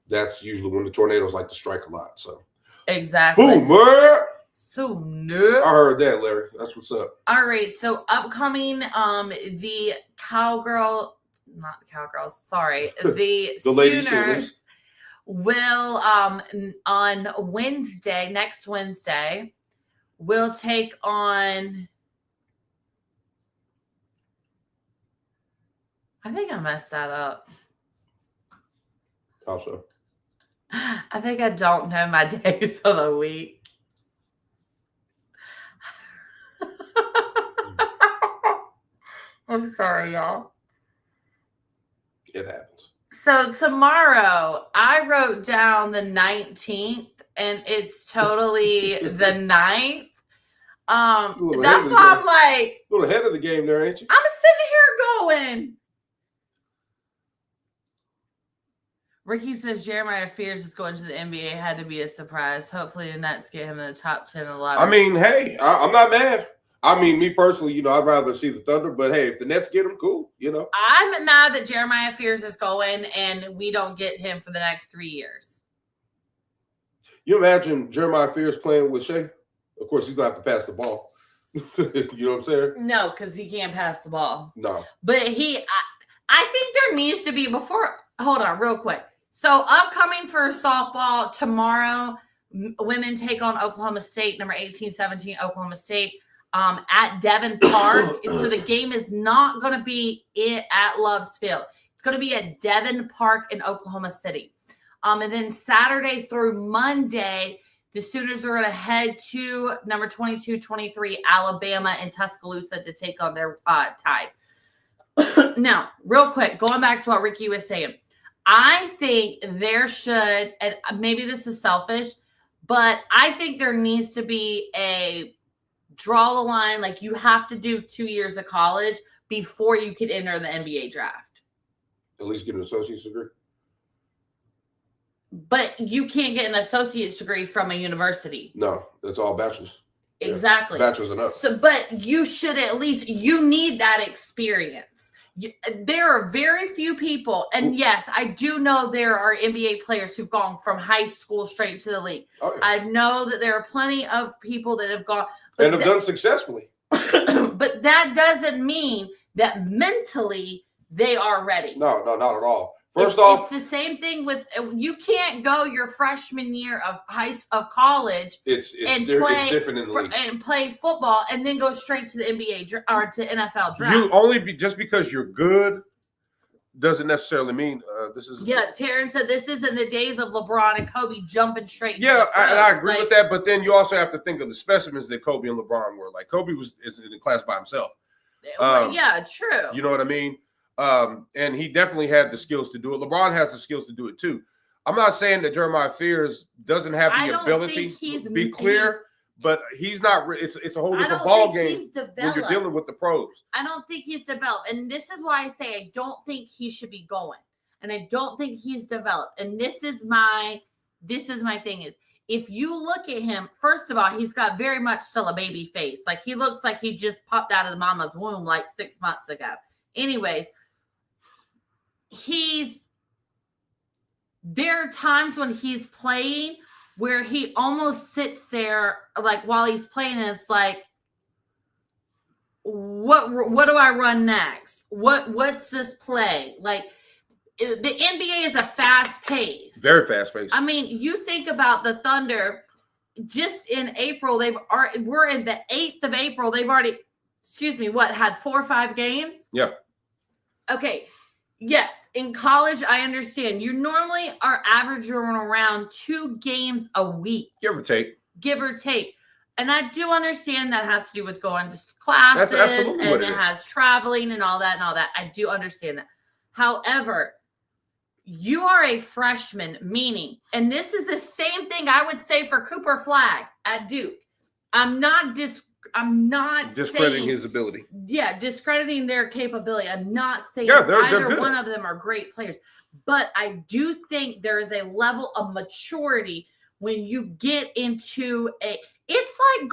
that's usually when the tornadoes like to strike a lot. So exactly. Boomer! So no. I heard that, Larry. That's what's up. All right. So upcoming, the Sooners will on Wednesday, next Wednesday, will take on. I think I messed that up. How so? I think I don't know my days of the week. I'm sorry, y'all. It happens. So tomorrow, I wrote down the 19th, and it's totally the 9th. That's why I'm like a little ahead of the game there, ain't you? I'm sitting here going. Ricky says Jeremiah Fears is going to the NBA. Had to be a surprise. Hopefully the Nets get him in the top 10 a lot. I mean, hey, I'm not mad. I mean, me personally, I'd rather see the Thunder, but hey, if the Nets get him, cool, I'm mad that Jeremiah Fears is going and we don't get him for the next 3 years. You imagine Jeremiah Fears playing with Shea? Of course, he's going to have to pass the ball. You know what I'm saying? No, because he can't pass the ball. No. But I think there needs to be, before hold on real quick. So upcoming for softball tomorrow, women take on Oklahoma State, number 18-17 Oklahoma State at Devon Park. So the game is not going to be at Love's Field. It's going to be at Devon Park in Oklahoma City. And then Saturday through Monday, the Sooners are going to head to number 22-23 Alabama in Tuscaloosa to take on their Tide. Now, real quick, going back to what Ricky was saying, I think there should, and maybe this is selfish, but I think there needs to be a draw the line. Like you have to do 2 years of college before you can enter the NBA draft. At least get an associate's degree. But you can't get an associate's degree from a university. No, that's all bachelor's. Exactly. Yeah, bachelor's enough. So, but you should at least, you need that experience. There are very few people, and yes, I do know there are NBA players who've gone from high school straight to the league. Oh, yeah. I know that there are plenty of people that have gone. And have done successfully. But that doesn't mean that mentally they are ready. No, not at all. First off, it's the same thing with you can't go your freshman year of college it's different in the league and play football and then go straight to the NBA or to NFL draft. You only just because you're good doesn't necessarily mean this is. Yeah, Taryn said this isn't the days of LeBron and Kobe jumping straight. Yeah, and I agree with that. But then you also have to think of the specimens that Kobe and LeBron were. Like Kobe is in the class by himself. Yeah, true. You know what I mean? And he definitely had the skills to do it. LeBron has the skills to do it too. I'm not saying that Jeremiah Fears doesn't have the ability to be clear, but he's not. It's a whole different ball game when you're dealing with the pros. I don't think he's developed, and this is why I say I don't think he should be going, and I don't think he's developed. And this is my thing is if you look at him, first of all, he's got very much still a baby face. Like he looks like he just popped out of the mama's womb like 6 months ago. Anyways. There are times when he's playing where he almost sits there like while he's playing and it's like, what do I run next? What's this play? Like the NBA is a fast pace. Very fast pace. I mean, you think about the Thunder just in April, we're in the 8th of April. They've already, had 4 or 5 games? Yeah. Okay. Yes, in college, I understand. You normally are averaging around 2 games a week. Give or take. And I do understand that has to do with going to classes and it has traveling and all that. I do understand that. However, you are a freshman, meaning, and this is the same thing I would say for Cooper Flagg at Duke. I'm not discrediting his ability. Yeah, discrediting their capability. I'm not saying they're one of them are great players. But I do think there is a level of maturity when you get into it's like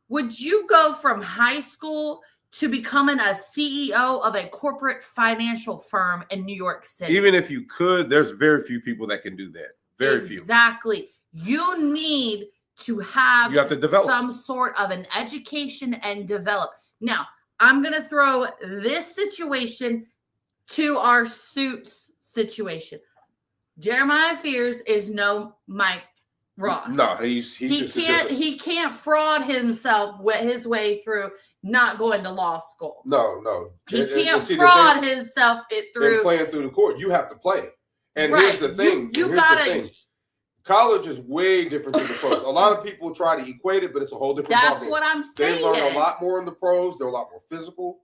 would you go from high school to becoming a CEO of a corporate financial firm in New York City? Even if you could, there's very few people that can do that. Very few. Exactly. You need to have to develop some sort of an education and develop. Now, I'm going to throw this situation to our suits situation. Jeremiah Fears is no Mike Ross. No, he can't fraud himself his way through not going to law school. No. He can't fraud himself through playing through the court. You have to play. And here's the thing. You gotta. College is way different than the pros. A lot of people try to equate it, but it's a whole different ballgame. That's what I'm saying. They learn a lot more in the pros. They're a lot more physical.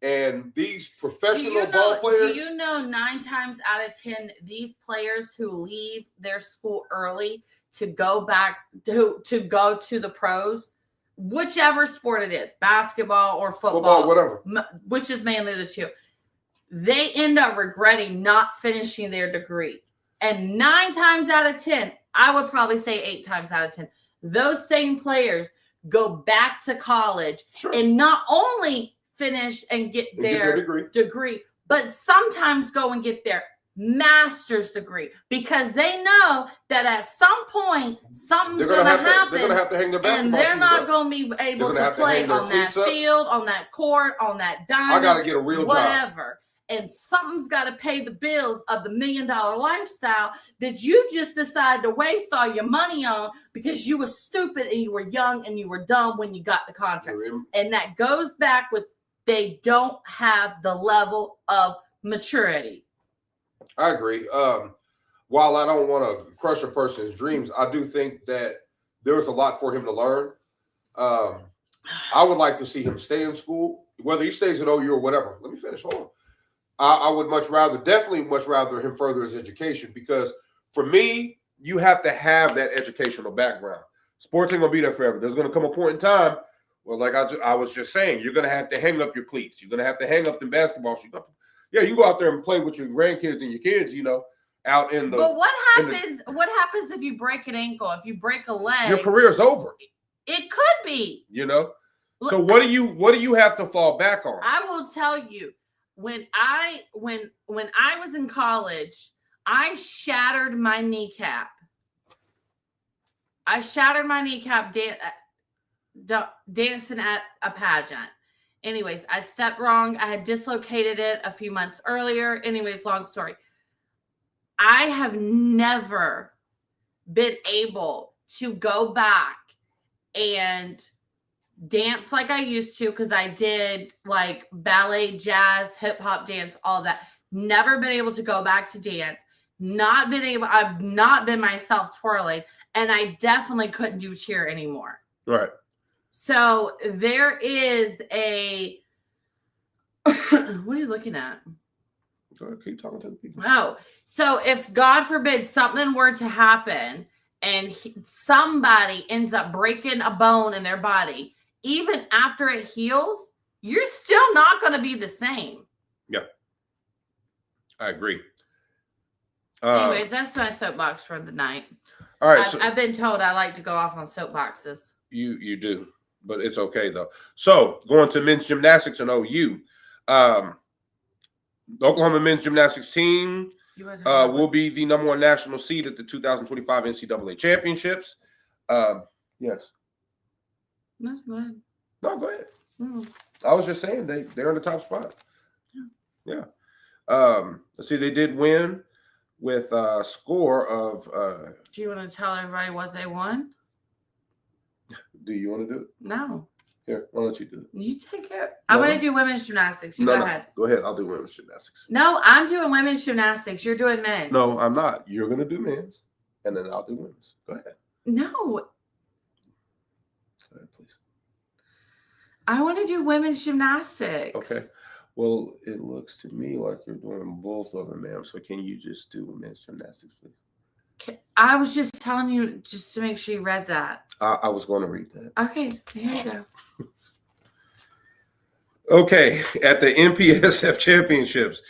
And these professional ball players. Do you know 9 times out of 10, these players who leave their school early to go back to go to the pros, whichever sport it is, basketball or football, whatever, which is mainly the two, they end up regretting not finishing their degree. And 9 times out of 10, I would probably say 8 times out of 10, those same players go back to college and not only finish and get their degree, but sometimes go and get their master's degree because they know that at some point something's going to happen. They're going to have to hang their basketball and they're shoes not up. going to be able to play on that field, on that court, on that diamond. I got to get a real whatever. and something's got to pay the bills of the $1 million lifestyle that you just decided to waste all your money on because you were stupid and you were young and you were dumb when you got the contract. And that goes back with they don't have the level of maturity. I agree. While I don't want to crush a person's dreams, I do think that there's a lot for him to learn. I would like to see him stay in school, whether he stays at OU or whatever. Let me finish. Hold on. I would definitely much rather him further his education, because for me, you have to have that educational background. Sports ain't going to be there forever. There's going to come a point in time where, like I was just saying, you're going to have to hang up your cleats. You're going to have to hang up the basketball shoes. Yeah, you go out there and play with your grandkids and your kids, out in the. But what happens? What happens if you break an ankle? If you break a leg, your career's over. It could be. So what do you have to fall back on? I will tell you, when I was in college, I shattered my kneecap. Dancing at a pageant. Anyways, I stepped wrong. I had dislocated it a few months earlier. Anyways, long story. I have never been able to go back and dance like I used to, because I did like ballet, jazz, hip hop dance, all that. Never been able to go back to dance. I've not been myself twirling, and I definitely couldn't do cheer anymore. Right. So there is a what are you looking at? Keep talking to the people. Oh, so if God forbid something were to happen and somebody ends up breaking a bone in their body, even after it heals, you're still not going to be the same. Yeah, I agree. Anyways, that's my soapbox for the night. All right. I've been told I like to go off on soapboxes. You do, but it's okay though. So going to men's gymnastics and OU. The Oklahoma men's gymnastics team will be the number 1 national seed at the 2025 NCAA championships. Yes. No, go ahead. No, go ahead. Mm-hmm. I was just saying they're in the top spot. Yeah. Let's see. They did win with a score of. Do you want to tell everybody what they won? Do you want to do it? No. Here, why don't you do it? You take care. I'm going to do women's gymnastics. Go ahead. Go ahead. I'll do women's gymnastics. No, I'm doing women's gymnastics. You're doing men's. No, I'm not. You're going to do men's, and then I'll do women's. Go ahead. No. Go ahead, please. I want to do women's gymnastics. Okay. Well, it looks to me like you're doing both of them, ma'am. So can you just do men's gymnastics, please? I was just telling you just to make sure you read that. I was going to read that. Okay, here you go. Okay, at the NPSF championships,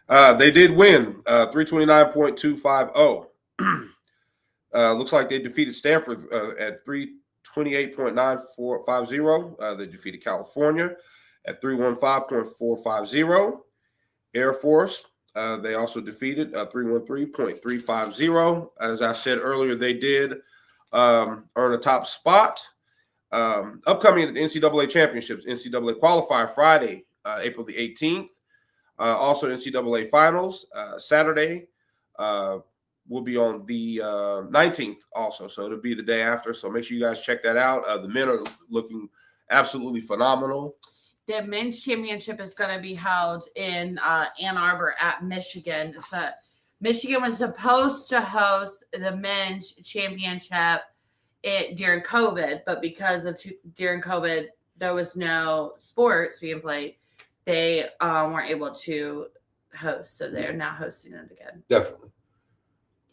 they did win 329.250. Looks like they defeated Stanford at 328.9450. They defeated California at 315.450. Air Force, they also defeated 313.350. As I said earlier, they did earn a top spot. Upcoming at the NCAA championships, NCAA qualifier Friday, April the 18th. Also NCAA finals Saturday will be on the 19th also. So it'll be the day after. So make sure you guys check that out. The men are looking absolutely phenomenal. The men's championship is going to be held in Ann Arbor at Michigan. So Michigan was supposed to host the men's championship during COVID, but because of during COVID, there was no sports being played. They weren't able to host, so they're now hosting it again. Definitely.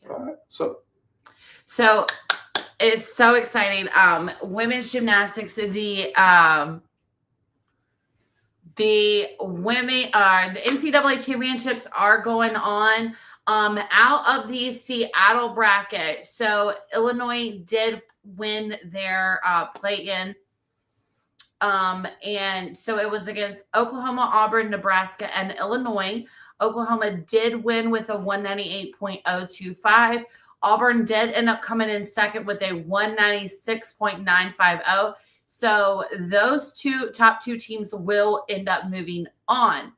Yeah. All right. So it's so exciting. Women's gymnastics, the NCAA championships are going on out of the Seattle bracket. So Illinois did win their play-in. And so it was against Oklahoma, Auburn, Nebraska, and Illinois. Oklahoma did win with a 198.025. Auburn did end up coming in second with a 196.950. So those top two teams will end up moving on.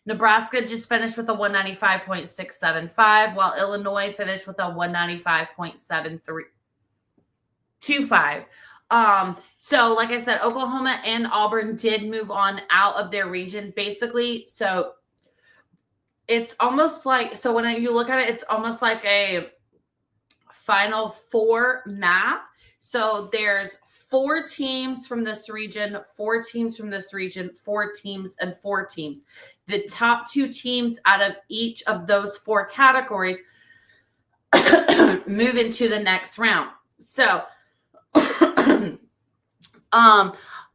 Nebraska just finished with a 195.675, while Illinois finished with a 195.7325. So like I said, Oklahoma and Auburn did move on out of their region, basically. So it's almost like, so when you look at it, it's almost like a Final Four map. So there's 4 teams from this region, 4 teams from this region, 4 teams, and 4 teams. The top 2 teams out of each of those 4 categories move into the next round. So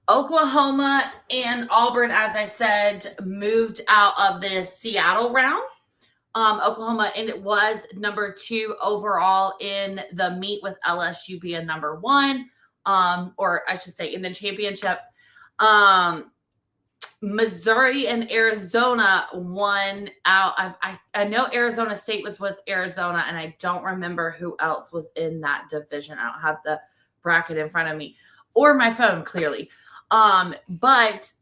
Oklahoma and Auburn, as I said, moved out of the Seattle round. Oklahoma, and it was number 2 overall in the meet, with LSU being number 1, or I should say in the championship. Missouri and Arizona won out. I know Arizona State was with Arizona, and I don't remember who else was in that division. I don't have the bracket in front of me or my phone, clearly. But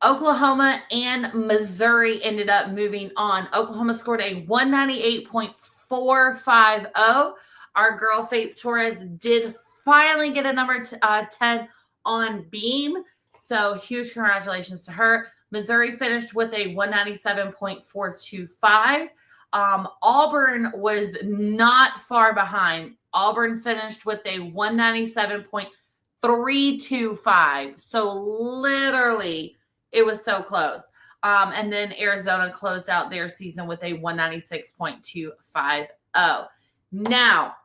Oklahoma and Missouri ended up moving on. Oklahoma scored a 198.450. Our girl Faith Torres did finally get a number 10 on beam. So huge congratulations to her. Missouri finished with a 197.425. Auburn was not far behind. Auburn finished with a 197.325. So literally, it was so close. And then Arizona closed out their season with a 196.250. Now,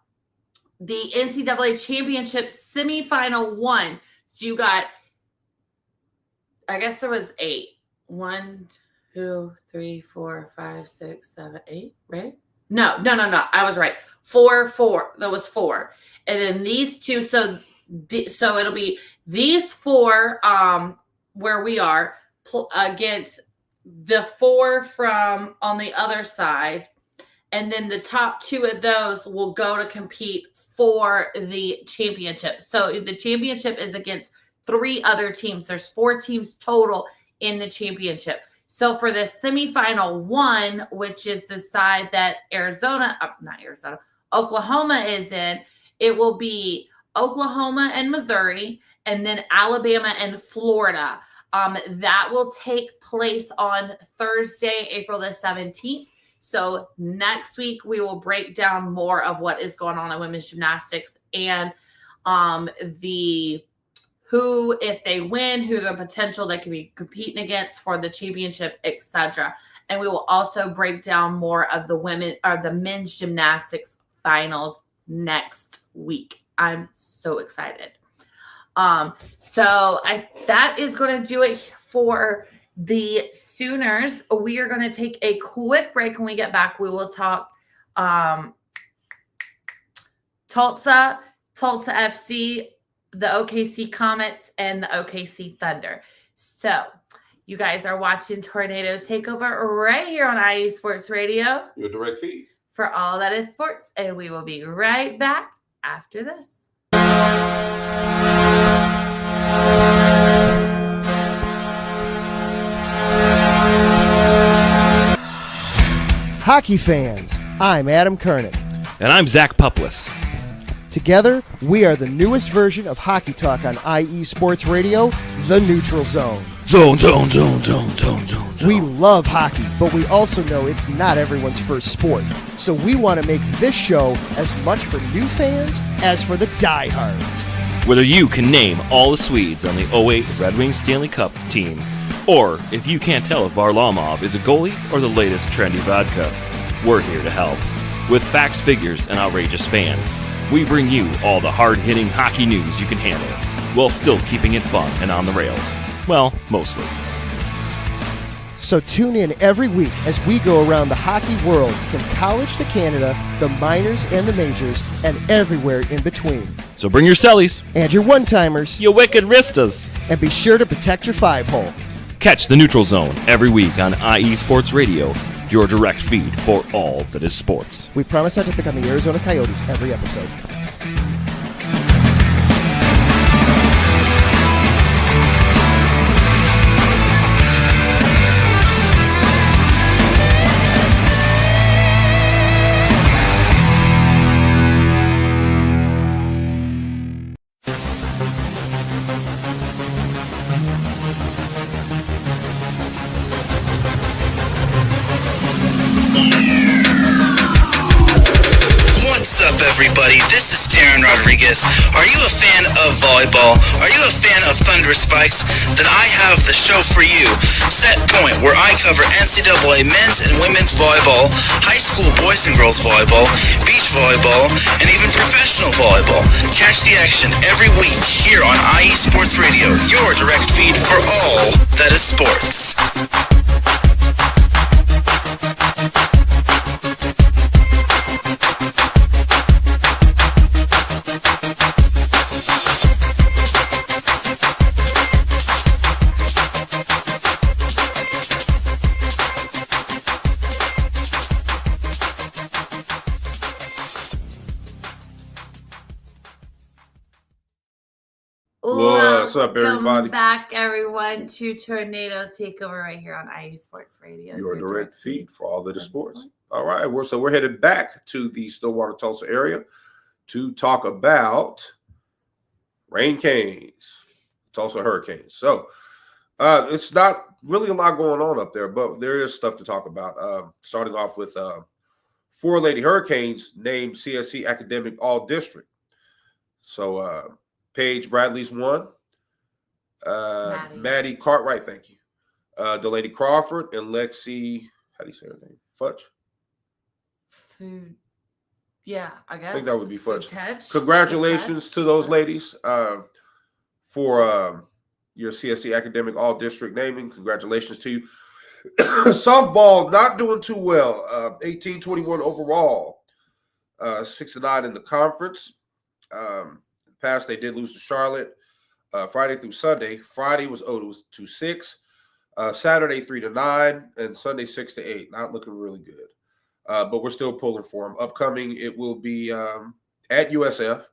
the NCAA championship semifinal 1. So you got, I guess there was 8. 1, 2, 3, 4, 5, 6, 7, 8, right? No. I was right. 4. That was 4. And then these 2. So it'll be these 4 where we are against the 4 from on the other side. And then the top 2 of those will go to compete for the championship. So the championship is against 3 other teams. There's 4 teams total in the championship. So for the semifinal 1, which is the side that Oklahoma is in, it will be Oklahoma and Missouri, and then Alabama and Florida. That will take place on Thursday, April the 17th. So next week, we will break down more of what is going on in women's gymnastics and who, if they win, who the potential they could be competing against for the championship, etc. And we will also break down more of the men's gymnastics finals next week. I'm so excited. That is going to do it for the Sooners. We are going to take a quick break. When we get back, we will talk Tulsa FC, the OKC Comets, and the OKC Thunder. So you guys are watching Tornado Takeover right here on IE Sports Radio. Your direct feed. For all that is sports. And we will be right back after this. Hockey fans, I'm Adam Kernick. And I'm Zach Puplis. Together, we are the newest version of Hockey Talk on IE Sports Radio, The Neutral Zone. Zone. We love hockey, but we also know it's not everyone's first sport. So we want to make this show as much for new fans as for the diehards. Whether you can name all the Swedes on the 08 Red Wings Stanley Cup team, or if you can't tell if Varlamov is a goalie or the latest trendy vodka, we're here to help. With facts, figures, and outrageous fans, we bring you all the hard-hitting hockey news you can handle, while still keeping it fun and on the rails. Well, mostly. So tune in every week as we go around the hockey world, from college to Canada, the minors and the majors, and everywhere in between. So bring your cellies. And your one-timers. You wicked wristas. And be sure to protect your 5-hole. Catch the Neutral Zone every week on IE Sports Radio, your direct feed for all that is sports. We promise not to pick on the Arizona Coyotes every episode. everybody. This is Darren Rodriguez. Are you a fan of volleyball? Are you a fan of Thunderous Spikes? Then I have the show for you. Set Point, where I cover NCAA men's and women's volleyball, high school boys and girls volleyball, beach volleyball, and even professional volleyball. Catch the action every week here on IE Sports Radio, your direct feed for all that is sports. What's up, everybody? Welcome back, everyone, to Tornado Takeover right here on IE Sports Radio. Your direct feed for all of the sports. All right, we're headed back to the Stillwater, Tulsa area to talk about Rain Canes, Tulsa Hurricanes. So it's not really a lot going on up there, but there is stuff to talk about. Starting off with 4 Lady Hurricanes named CSC Academic All-District. So Paige Bradley's one. Maddie Cartwright, thank you. Delaney Crawford and Lexi, how do you say her name? Fudge? Food. Yeah, I guess. I think that would be Fudge. Touch. Congratulations to those ladies for your CSC Academic All-District naming. Congratulations to you. Softball not doing too well. 18-21 overall. 6-9 in the conference. Past, they did lose to Charlotte Friday through Sunday. Friday was 0-6, Saturday 3-9, and Sunday 6-8. Not looking really good, but we're still pulling for them. Upcoming, it will be at USF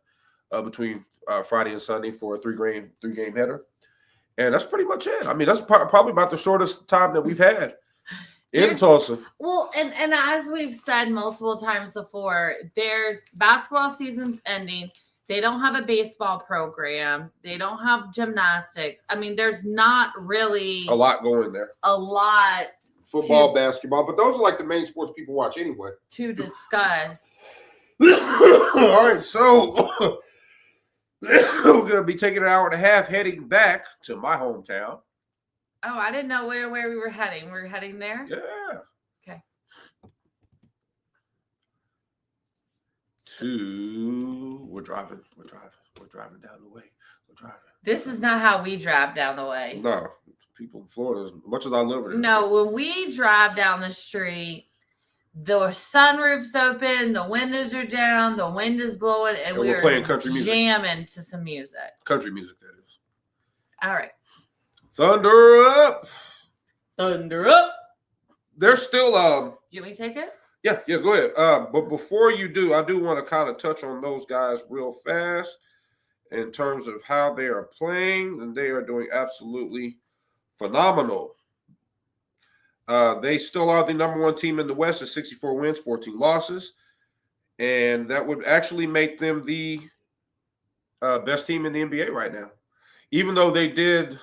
between Friday and Sunday for a three-game header, and that's pretty much it. I mean, that's probably about the shortest time that we've had in Tulsa. Well, and as we've said multiple times before, there's basketball season's ending. They don't have a baseball program. They don't have gymnastics. I mean, there's not really a lot going there. A lot. Football, basketball, but those are like the main sports people watch anyway. To discuss. All right, so we're going to be taking an hour and a half heading back to my hometown. Oh, I didn't know where we were heading. We're heading there? Yeah. Okay. We're driving down the way. We're driving. This is not how we drive down the way. No, people in Florida, as much as I live here. No, when we drive down the street, the sunroof's open, the windows are down, the wind is blowing, and we're playing country music, jamming to some music. Country music, that is. All right. Thunder up. Thunder up. There's still You want me to take it? Yeah, go ahead. But before you do, I do want to kind of touch on those guys real fast in terms of how they are playing, and they are doing absolutely phenomenal. They still are the number 1 team in the West at 64 wins, 14 losses, and that would actually make them the best team in the NBA right now. Even though they did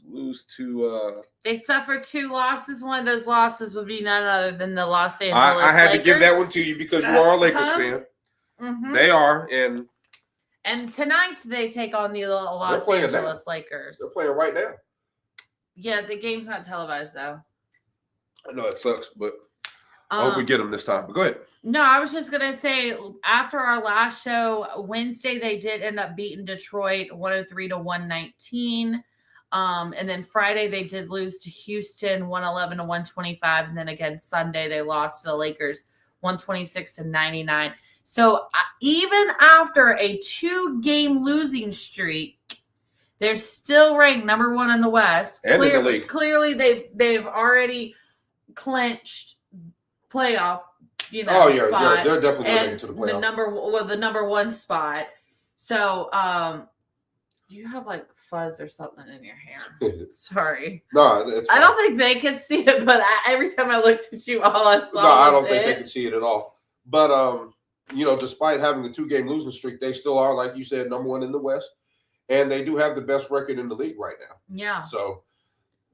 lose to they suffered 2 losses. One of those losses would be none other than the Los Angeles I had Lakers. to give that one to you because you are a Lakers fan. Mm-hmm. They are, and tonight they take on the Los Angeles Lakers. They're playing right now. Yeah, the game's not televised though. I know it sucks, but I hope we get them this time. But go ahead. No, I was just gonna say after our last show Wednesday, they did end up beating Detroit 103-119. And then Friday they did lose to Houston 111-125, and then again Sunday they lost to the Lakers 126-99. So even after a 2-game losing streak, they're still ranked number 1 in the West. And in the league. Clearly they've already clinched playoff. Oh yeah, spot, they're definitely going to the playoffs. The number 1 spot. So you have like fuzz or something in your hair. Sorry. No, it's fine. I don't think they could see it, but every time I looked at you, all I saw No, I don't was think they can see it at all. But despite having the 2-game losing streak, they still are, like you said, number 1 in the West, and they do have the best record in the league right now. Yeah. So,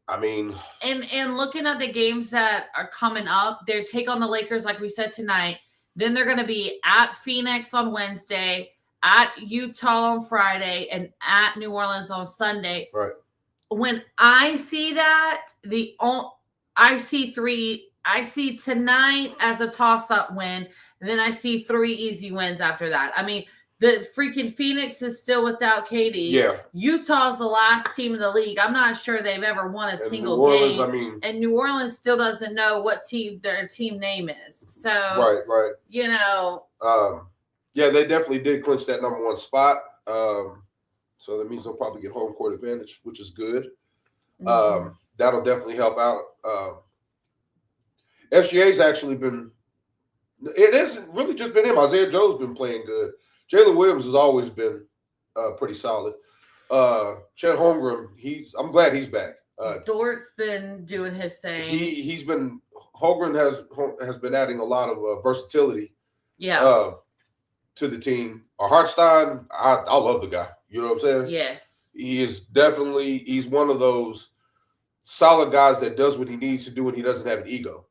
I mean, and looking at the games that are coming up, they take on the Lakers, like we said tonight. Then they're going to be at Phoenix on Wednesday, at Utah on Friday, and at New Orleans on Sunday. Right. When I see that, I see tonight as a toss-up win, and then I see 3 easy wins after that. I mean, the freaking Phoenix is still without KD. Yeah. Utah's the last team in the league. I'm not sure they've ever won a single New Orleans, game. I mean, and New Orleans still doesn't know what team their team name is. So, right. You know. Yeah, they definitely did clinch that number 1 spot. So that means they'll probably get home court advantage, which is good. That'll definitely help out. SGA's actually been – it hasn't really just been him. Isaiah Joe's been playing good. Jalen Williams has always been pretty solid. Chet Holmgren, I'm glad he's back. Dort's been doing his thing. Holmgren has been adding a lot of versatility. Yeah. To the team. Hartstein, I love the guy. You know what I'm saying? Yes. He's one of those solid guys that does what he needs to do and he doesn't have an ego.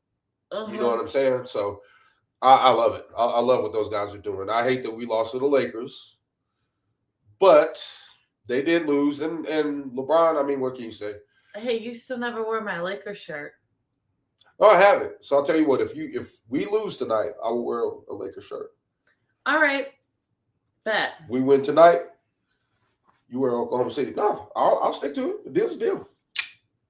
You know what I'm saying? So I love it. I love what those guys are doing. I hate that we lost to the Lakers, but they did lose. And LeBron, I mean, what can you say? Hey, you still never wore my Lakers shirt. Oh, I haven't. So I'll tell you what, if we lose tonight, I will wear a Lakers shirt. All right. Bet. We win tonight, you wear Oklahoma City. No, I'll stick to it. The deal's a deal.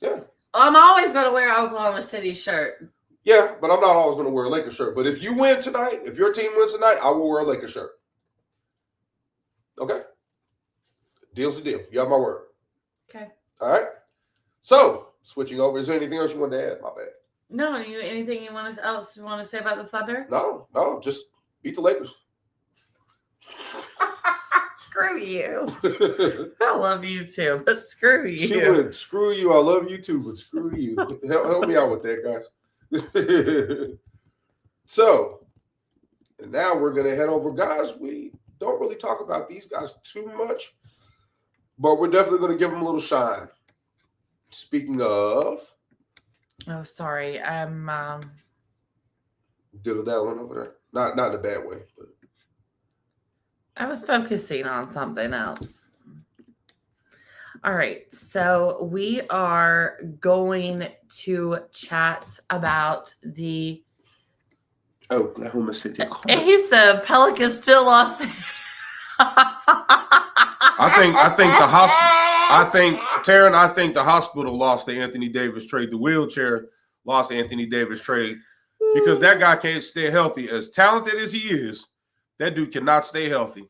Yeah. I'm always going to wear Oklahoma City shirt. Yeah, but I'm not always going to wear a Lakers shirt. But if you win tonight, if your team wins tonight, I will wear a Lakers shirt. Okay? Deal's a deal. You have my word. Okay. All right? So, switching over. Is there anything else you want to add? My bad. No, anything else you want to say about the Thunder? No. Just beat the Lakers. Screw you. I love you too, but screw you. She went, screw you. I love you too, but screw you. Help me out with that, guys. So, and now we're going to head over. Guys, we don't really talk about these guys too much, but we're definitely going to give them a little shine. Speaking of. Oh, sorry. I'm diddle that one over there. Not in a bad way, but. I was focusing on something else. All right. So we are going to chat about the Oklahoma City. He said Pelicans still lost. I think the hospital lost the Anthony Davis trade. The wheelchair lost the Anthony Davis trade because that guy can't stay healthy. As talented as he is, that dude cannot stay healthy.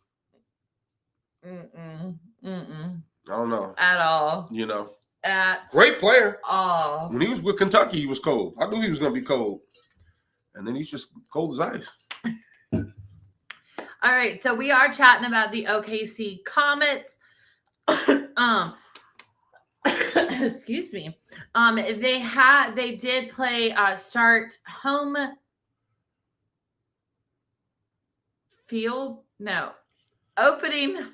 I don't know. At all. You know. Great player. Oh. When he was with Kentucky, he was cold. I knew he was going to be cold. And then he's just cold as ice. All right. So we are chatting about the OKC Comets. Excuse me. They did play start home field. No. Opening.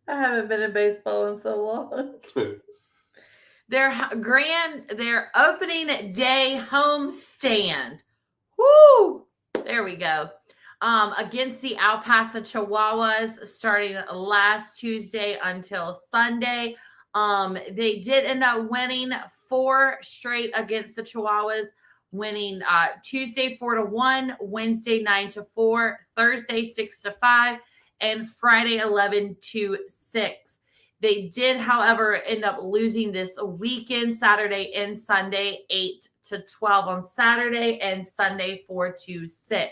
I haven't been in baseball in so long. Their opening day home stand. Woo! There we go. Against the El Paso Chihuahuas starting last Tuesday until Sunday. They did end up winning 4 straight against the Chihuahuas, winning Tuesday 4-1, Wednesday 9-4, Thursday 6-5, and Friday 11-6. They did, however, end up losing this weekend, Saturday and Sunday, 8-12 on Saturday and Sunday 4-6.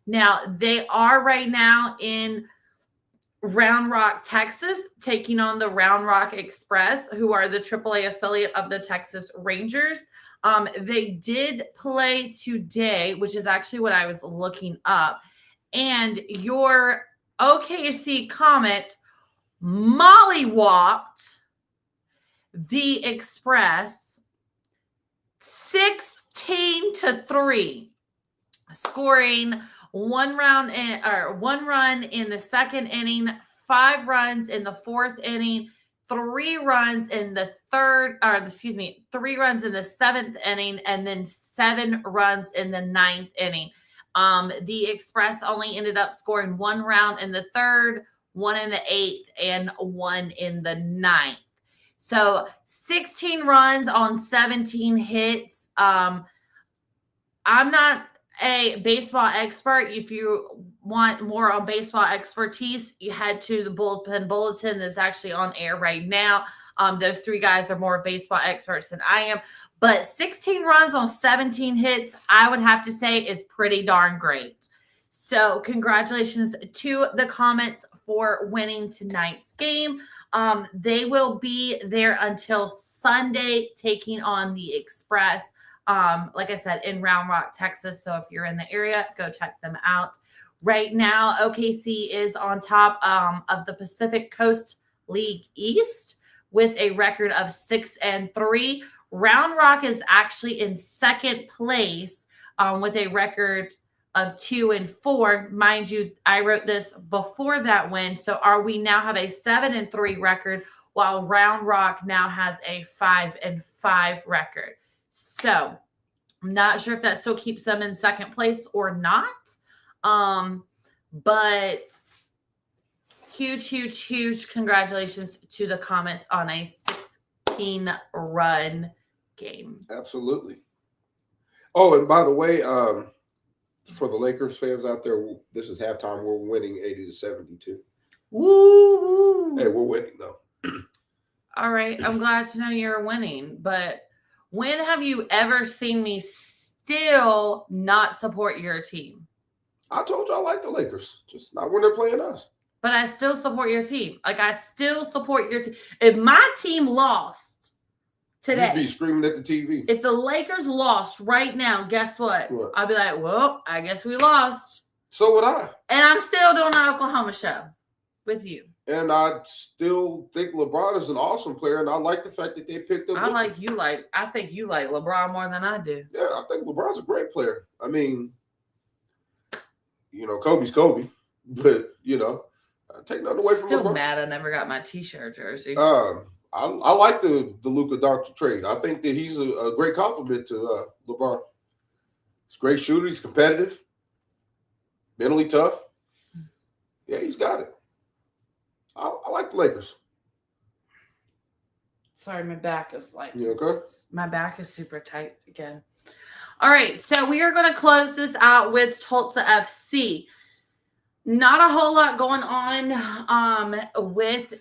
Now, they are right now in Round Rock, Texas, taking on the Round Rock Express, who are the AAA affiliate of the Texas Rangers. They did play today, which is actually what I was looking up. And your OKC Comet mollywopped the Express 16-3, scoring one run in the second inning, 5 runs in the fourth inning, 3 runs in the 7th inning, and then 7 runs in the 9th inning. The Express only ended up scoring 1 round in the 3rd, 1 in the 8th, and 1 in the 9th. So 16 runs on 17 hits. I'm not a baseball expert. If you want more on baseball expertise, you head to the Bullpen Bulletin that's actually on air right now. Those 3 guys are more baseball experts than I am. But 16 runs on 17 hits, I would have to say, is pretty darn great. So congratulations to the Comets for winning tonight's game. They will be there until Sunday, taking on the Express. Like I said, in Round Rock, Texas. So if you're in the area, go check them out. Right now, OKC is on top of the Pacific Coast League East with a record of 6-3. Round Rock is actually in second place with a record of 2-4. Mind you, I wrote this before that win. So we now have a 7-3 record, while Round Rock now has a 5-5 record. So I'm not sure if that still keeps them in second place or not. But huge congratulations to the Comets on a 16-run game. Absolutely. Oh, and by the way, for the Lakers fans out there, this is halftime. We're winning 80-72. Woo! Hey, we're winning though. All right, I'm glad to know you're winning, but when have you ever seen me still not support your team? I told you I like the Lakers, just not when they're playing us. But I still support your team. Like, I still support your team. If my team lost today, You'd be screaming at the TV. If the Lakers lost right now, guess what? I'd be like, well, I guess we lost. So would I. And I'm still doing an Oklahoma show with you. And I still think LeBron is an awesome player, and I like the fact that they picked up. I think you like LeBron more than I do. Yeah, I think LeBron's a great player. I mean, Kobe's Kobe, but I take nothing away from LeBron. Still mad I never got my T-shirt jersey. I like the Luka Doncic trade. I think that he's a great compliment to LeBron. He's a great shooter. He's competitive, mentally tough. Yeah, he's got it. I like the Lakers. Sorry, my back is You okay? My back is super tight again. All right, so we are going to close this out with Tulsa FC. Not a whole lot going on with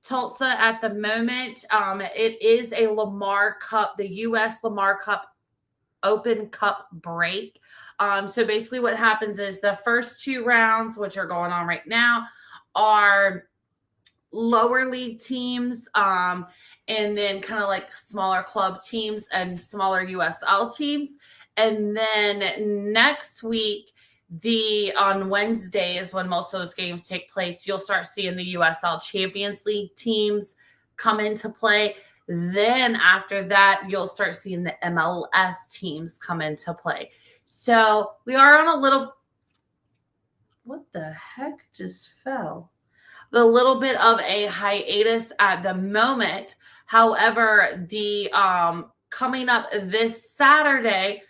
Tulsa at the moment. It is a Lamar Cup, the U.S. Lamar Cup Open Cup break. So basically what happens is the first 2 rounds, which are going on right now, are lower league teams, and then kind of like smaller club teams and smaller USL teams. And then next week, on Wednesday is when most of those games take place. You'll start seeing the USL Champions League teams come into play. Then after that, you'll start seeing the MLS teams come into play. So we are on a little, what the heck just fell? A little bit of a hiatus at the moment. However, the coming up this Saturday,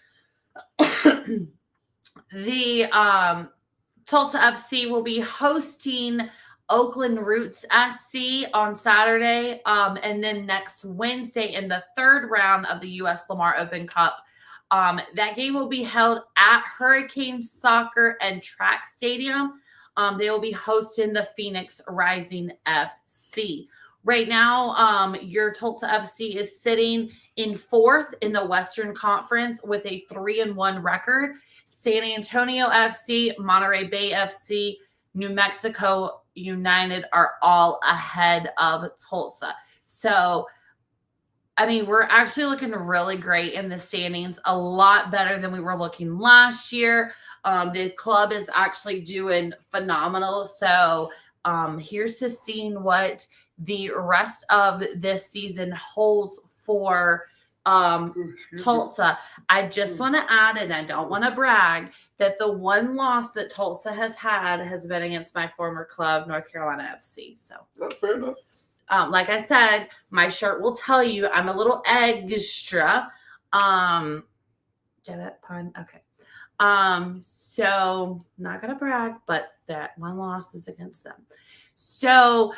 the Tulsa FC will be hosting Oakland Roots SC on Saturday. And then next Wednesday in the 3rd round of the U.S. Lamar Open Cup, that game will be held at Hurricane Soccer and Track Stadium. They will be hosting the Phoenix Rising FC. Right now, your Tulsa FC is sitting in 4th in the Western Conference with a 3-1 record. San Antonio FC, Monterey Bay FC, New Mexico United are all ahead of Tulsa. So, I mean, we're actually looking really great in the standings, a lot better than we were looking last year. The club is actually doing phenomenal. So here's to seeing what the rest of this season holds for Tulsa. I just want to add, and I don't want to brag, that the one loss that Tulsa has had has been against my former club, North Carolina FC. So fair enough. Like I said, my shirt will tell you I'm a little extra. Get it? Pun? Okay. So not gonna brag, but that my loss is against them. So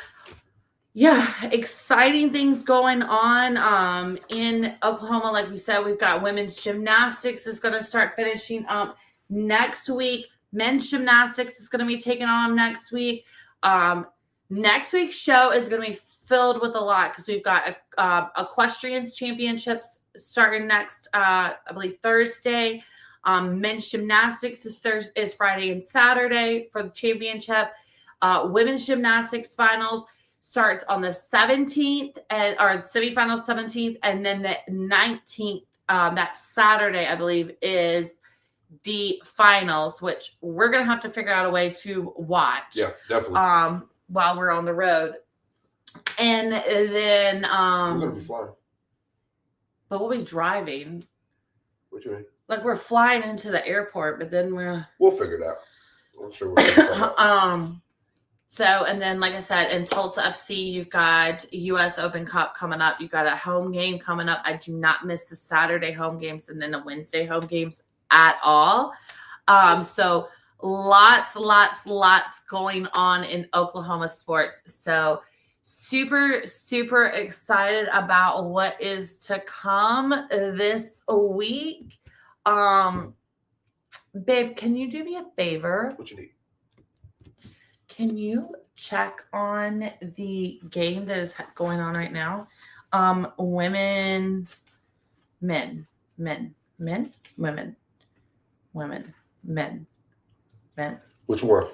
yeah, exciting things going on in Oklahoma. Like we said, we've got women's gymnastics is gonna start finishing up next week. Men's gymnastics is gonna be taken on next week. Next week's show is gonna be filled with a lot because we've got equestrians championships starting next I believe Thursday. Men's gymnastics is Friday and Saturday for the championship. Women's gymnastics finals starts on the 17th or semifinals 17th, and then the 19th, that Saturday, I believe, is the finals, which we're gonna have to figure out a way to watch. Yeah, definitely. While we're on the road. And then we're gonna be flying. But we'll be driving. What do you mean? Like we're flying into the airport, but then we'll figure it out. I'm sure we'll figure it out. So, and then like I said, in Tulsa FC, you've got US Open Cup coming up. You've got a home game coming up. I do not miss the Saturday home games and then the Wednesday home games at all. So lots going on in Oklahoma sports. So super excited about what is to come this week. Babe, can you do me a favor? What you need? Can you check on the game that is going on right now? Women. Which one?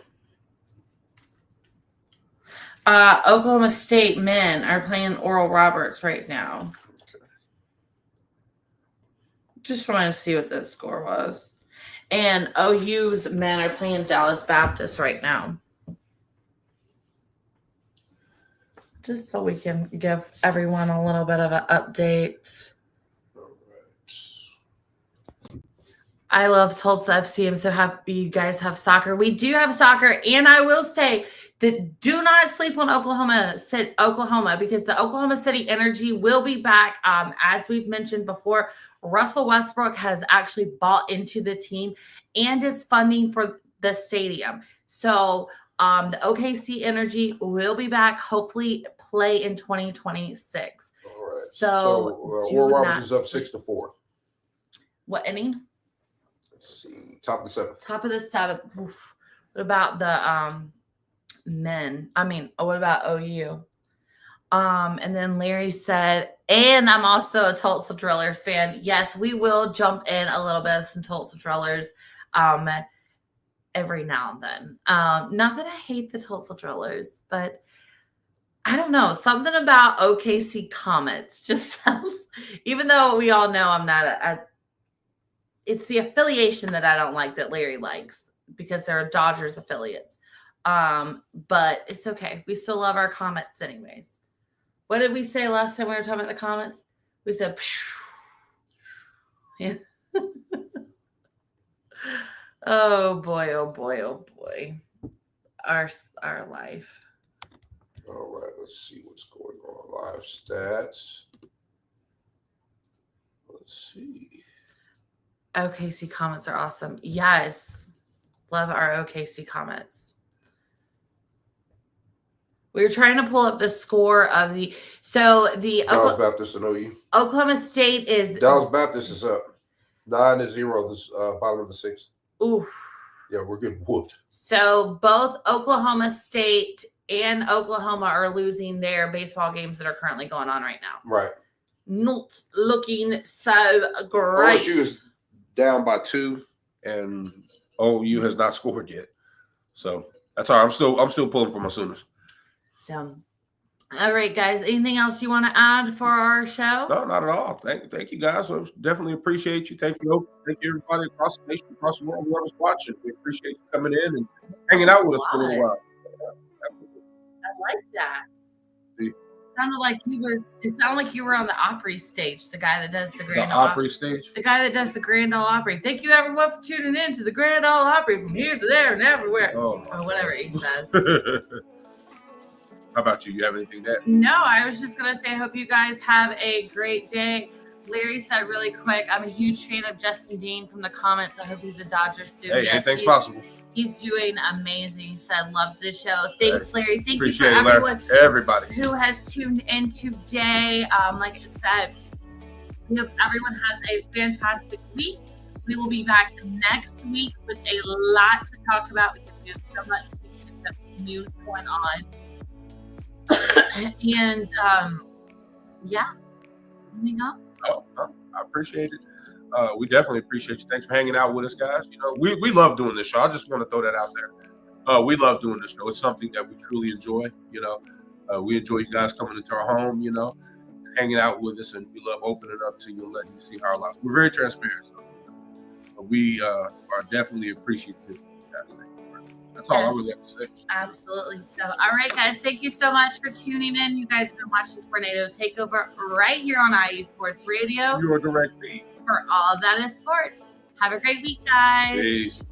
Oklahoma State men are playing Oral Roberts right now. Okay. Just wanted to see what the score was. And OU's men are playing Dallas Baptist right now. Just so we can give everyone a little bit of an update. All right. I love Tulsa FC. I'm so happy you guys have soccer. We do have soccer. And I will say that do not sleep on Oklahoma, because the Oklahoma City Energy will be back. As we've mentioned before, Russell Westbrook has actually bought into the team and is funding for the stadium. So the OKC Energy will be back, hopefully play in 2026. All right. So Oral Roberts is up 6-4. What inning? Let's see. Top of the seventh. Top of the seventh. Oof. What about the men? What about OU? And then Larry said, and I'm also a Tulsa Drillers fan. Yes, we will jump in a little bit of some Tulsa Drillers every now and then. Not that I hate the Tulsa Drillers, but I don't know. Something about OKC Comets just sounds, even though we all know I'm not it's the affiliation that I don't like that Larry likes because they're Dodgers affiliates. But it's okay. We still love our Comets anyways. What did we say last time we were talking about the Comets? We said, yeah. Oh boy. Our life. All right, let's see what's going on. Live stats. Let's see. OKC Comets are awesome. Yes. Love our OKC Comets. We were trying to pull up the score of Dallas Baptist and OU. Oklahoma State is Dallas Baptist is up 9-0 this bottom of the sixth. Oof. Yeah, we're getting whooped. So both Oklahoma State and Oklahoma are losing their baseball games that are currently going on right now. Right. Not looking so great. OSU is down by 2, and OU has not scored yet. So that's all right. I'm still pulling for my Sooners. So, all right, guys. Anything else you want to add for our show? No, not at all. Thank you, guys. We definitely appreciate you. Thank you, everybody across the nation, across the world, whoever's watching. We appreciate you coming in and hanging out with us for a little while. I like that. It sounded like you were on the Opry stage, the guy that does the Grand Ole Opry stage? The guy that does the Grand Ole Opry. Thank you, everyone, for tuning in to the Grand Ole Opry from here to there and everywhere. Oh, or whatever he says. How about you? You have anything to add? No, I was just going to say, I hope you guys have a great day. Larry said really quick, I'm a huge fan of Justin Dean from the comments. I hope he's a Dodger soon. Hey, anything's possible. He's doing amazing. He said, love the show. Thanks, Larry. Thank Appreciate you for everyone everybody who has tuned in today. Like I said, we hope everyone has a fantastic week. We will be back next week with a lot to talk about because we have so much news going on. And yeah, moving on. I appreciate it. We definitely appreciate you. Thanks for hanging out with us, guys. You know, we love doing this show. I just want to throw that out there. We love doing this show. It's something that we truly enjoy. You know, we enjoy you guys coming into our home, you know, hanging out with us, and we love opening up to you and letting you see our lives. We're very transparent. So we are definitely appreciative. That's all I really have to say. Absolutely. So, all right, guys, thank you so much for tuning in. You guys have been watching Tornado Takeover right here on IE Sports Radio. Your direct feed For all that is sports. Have a great week, guys. Peace.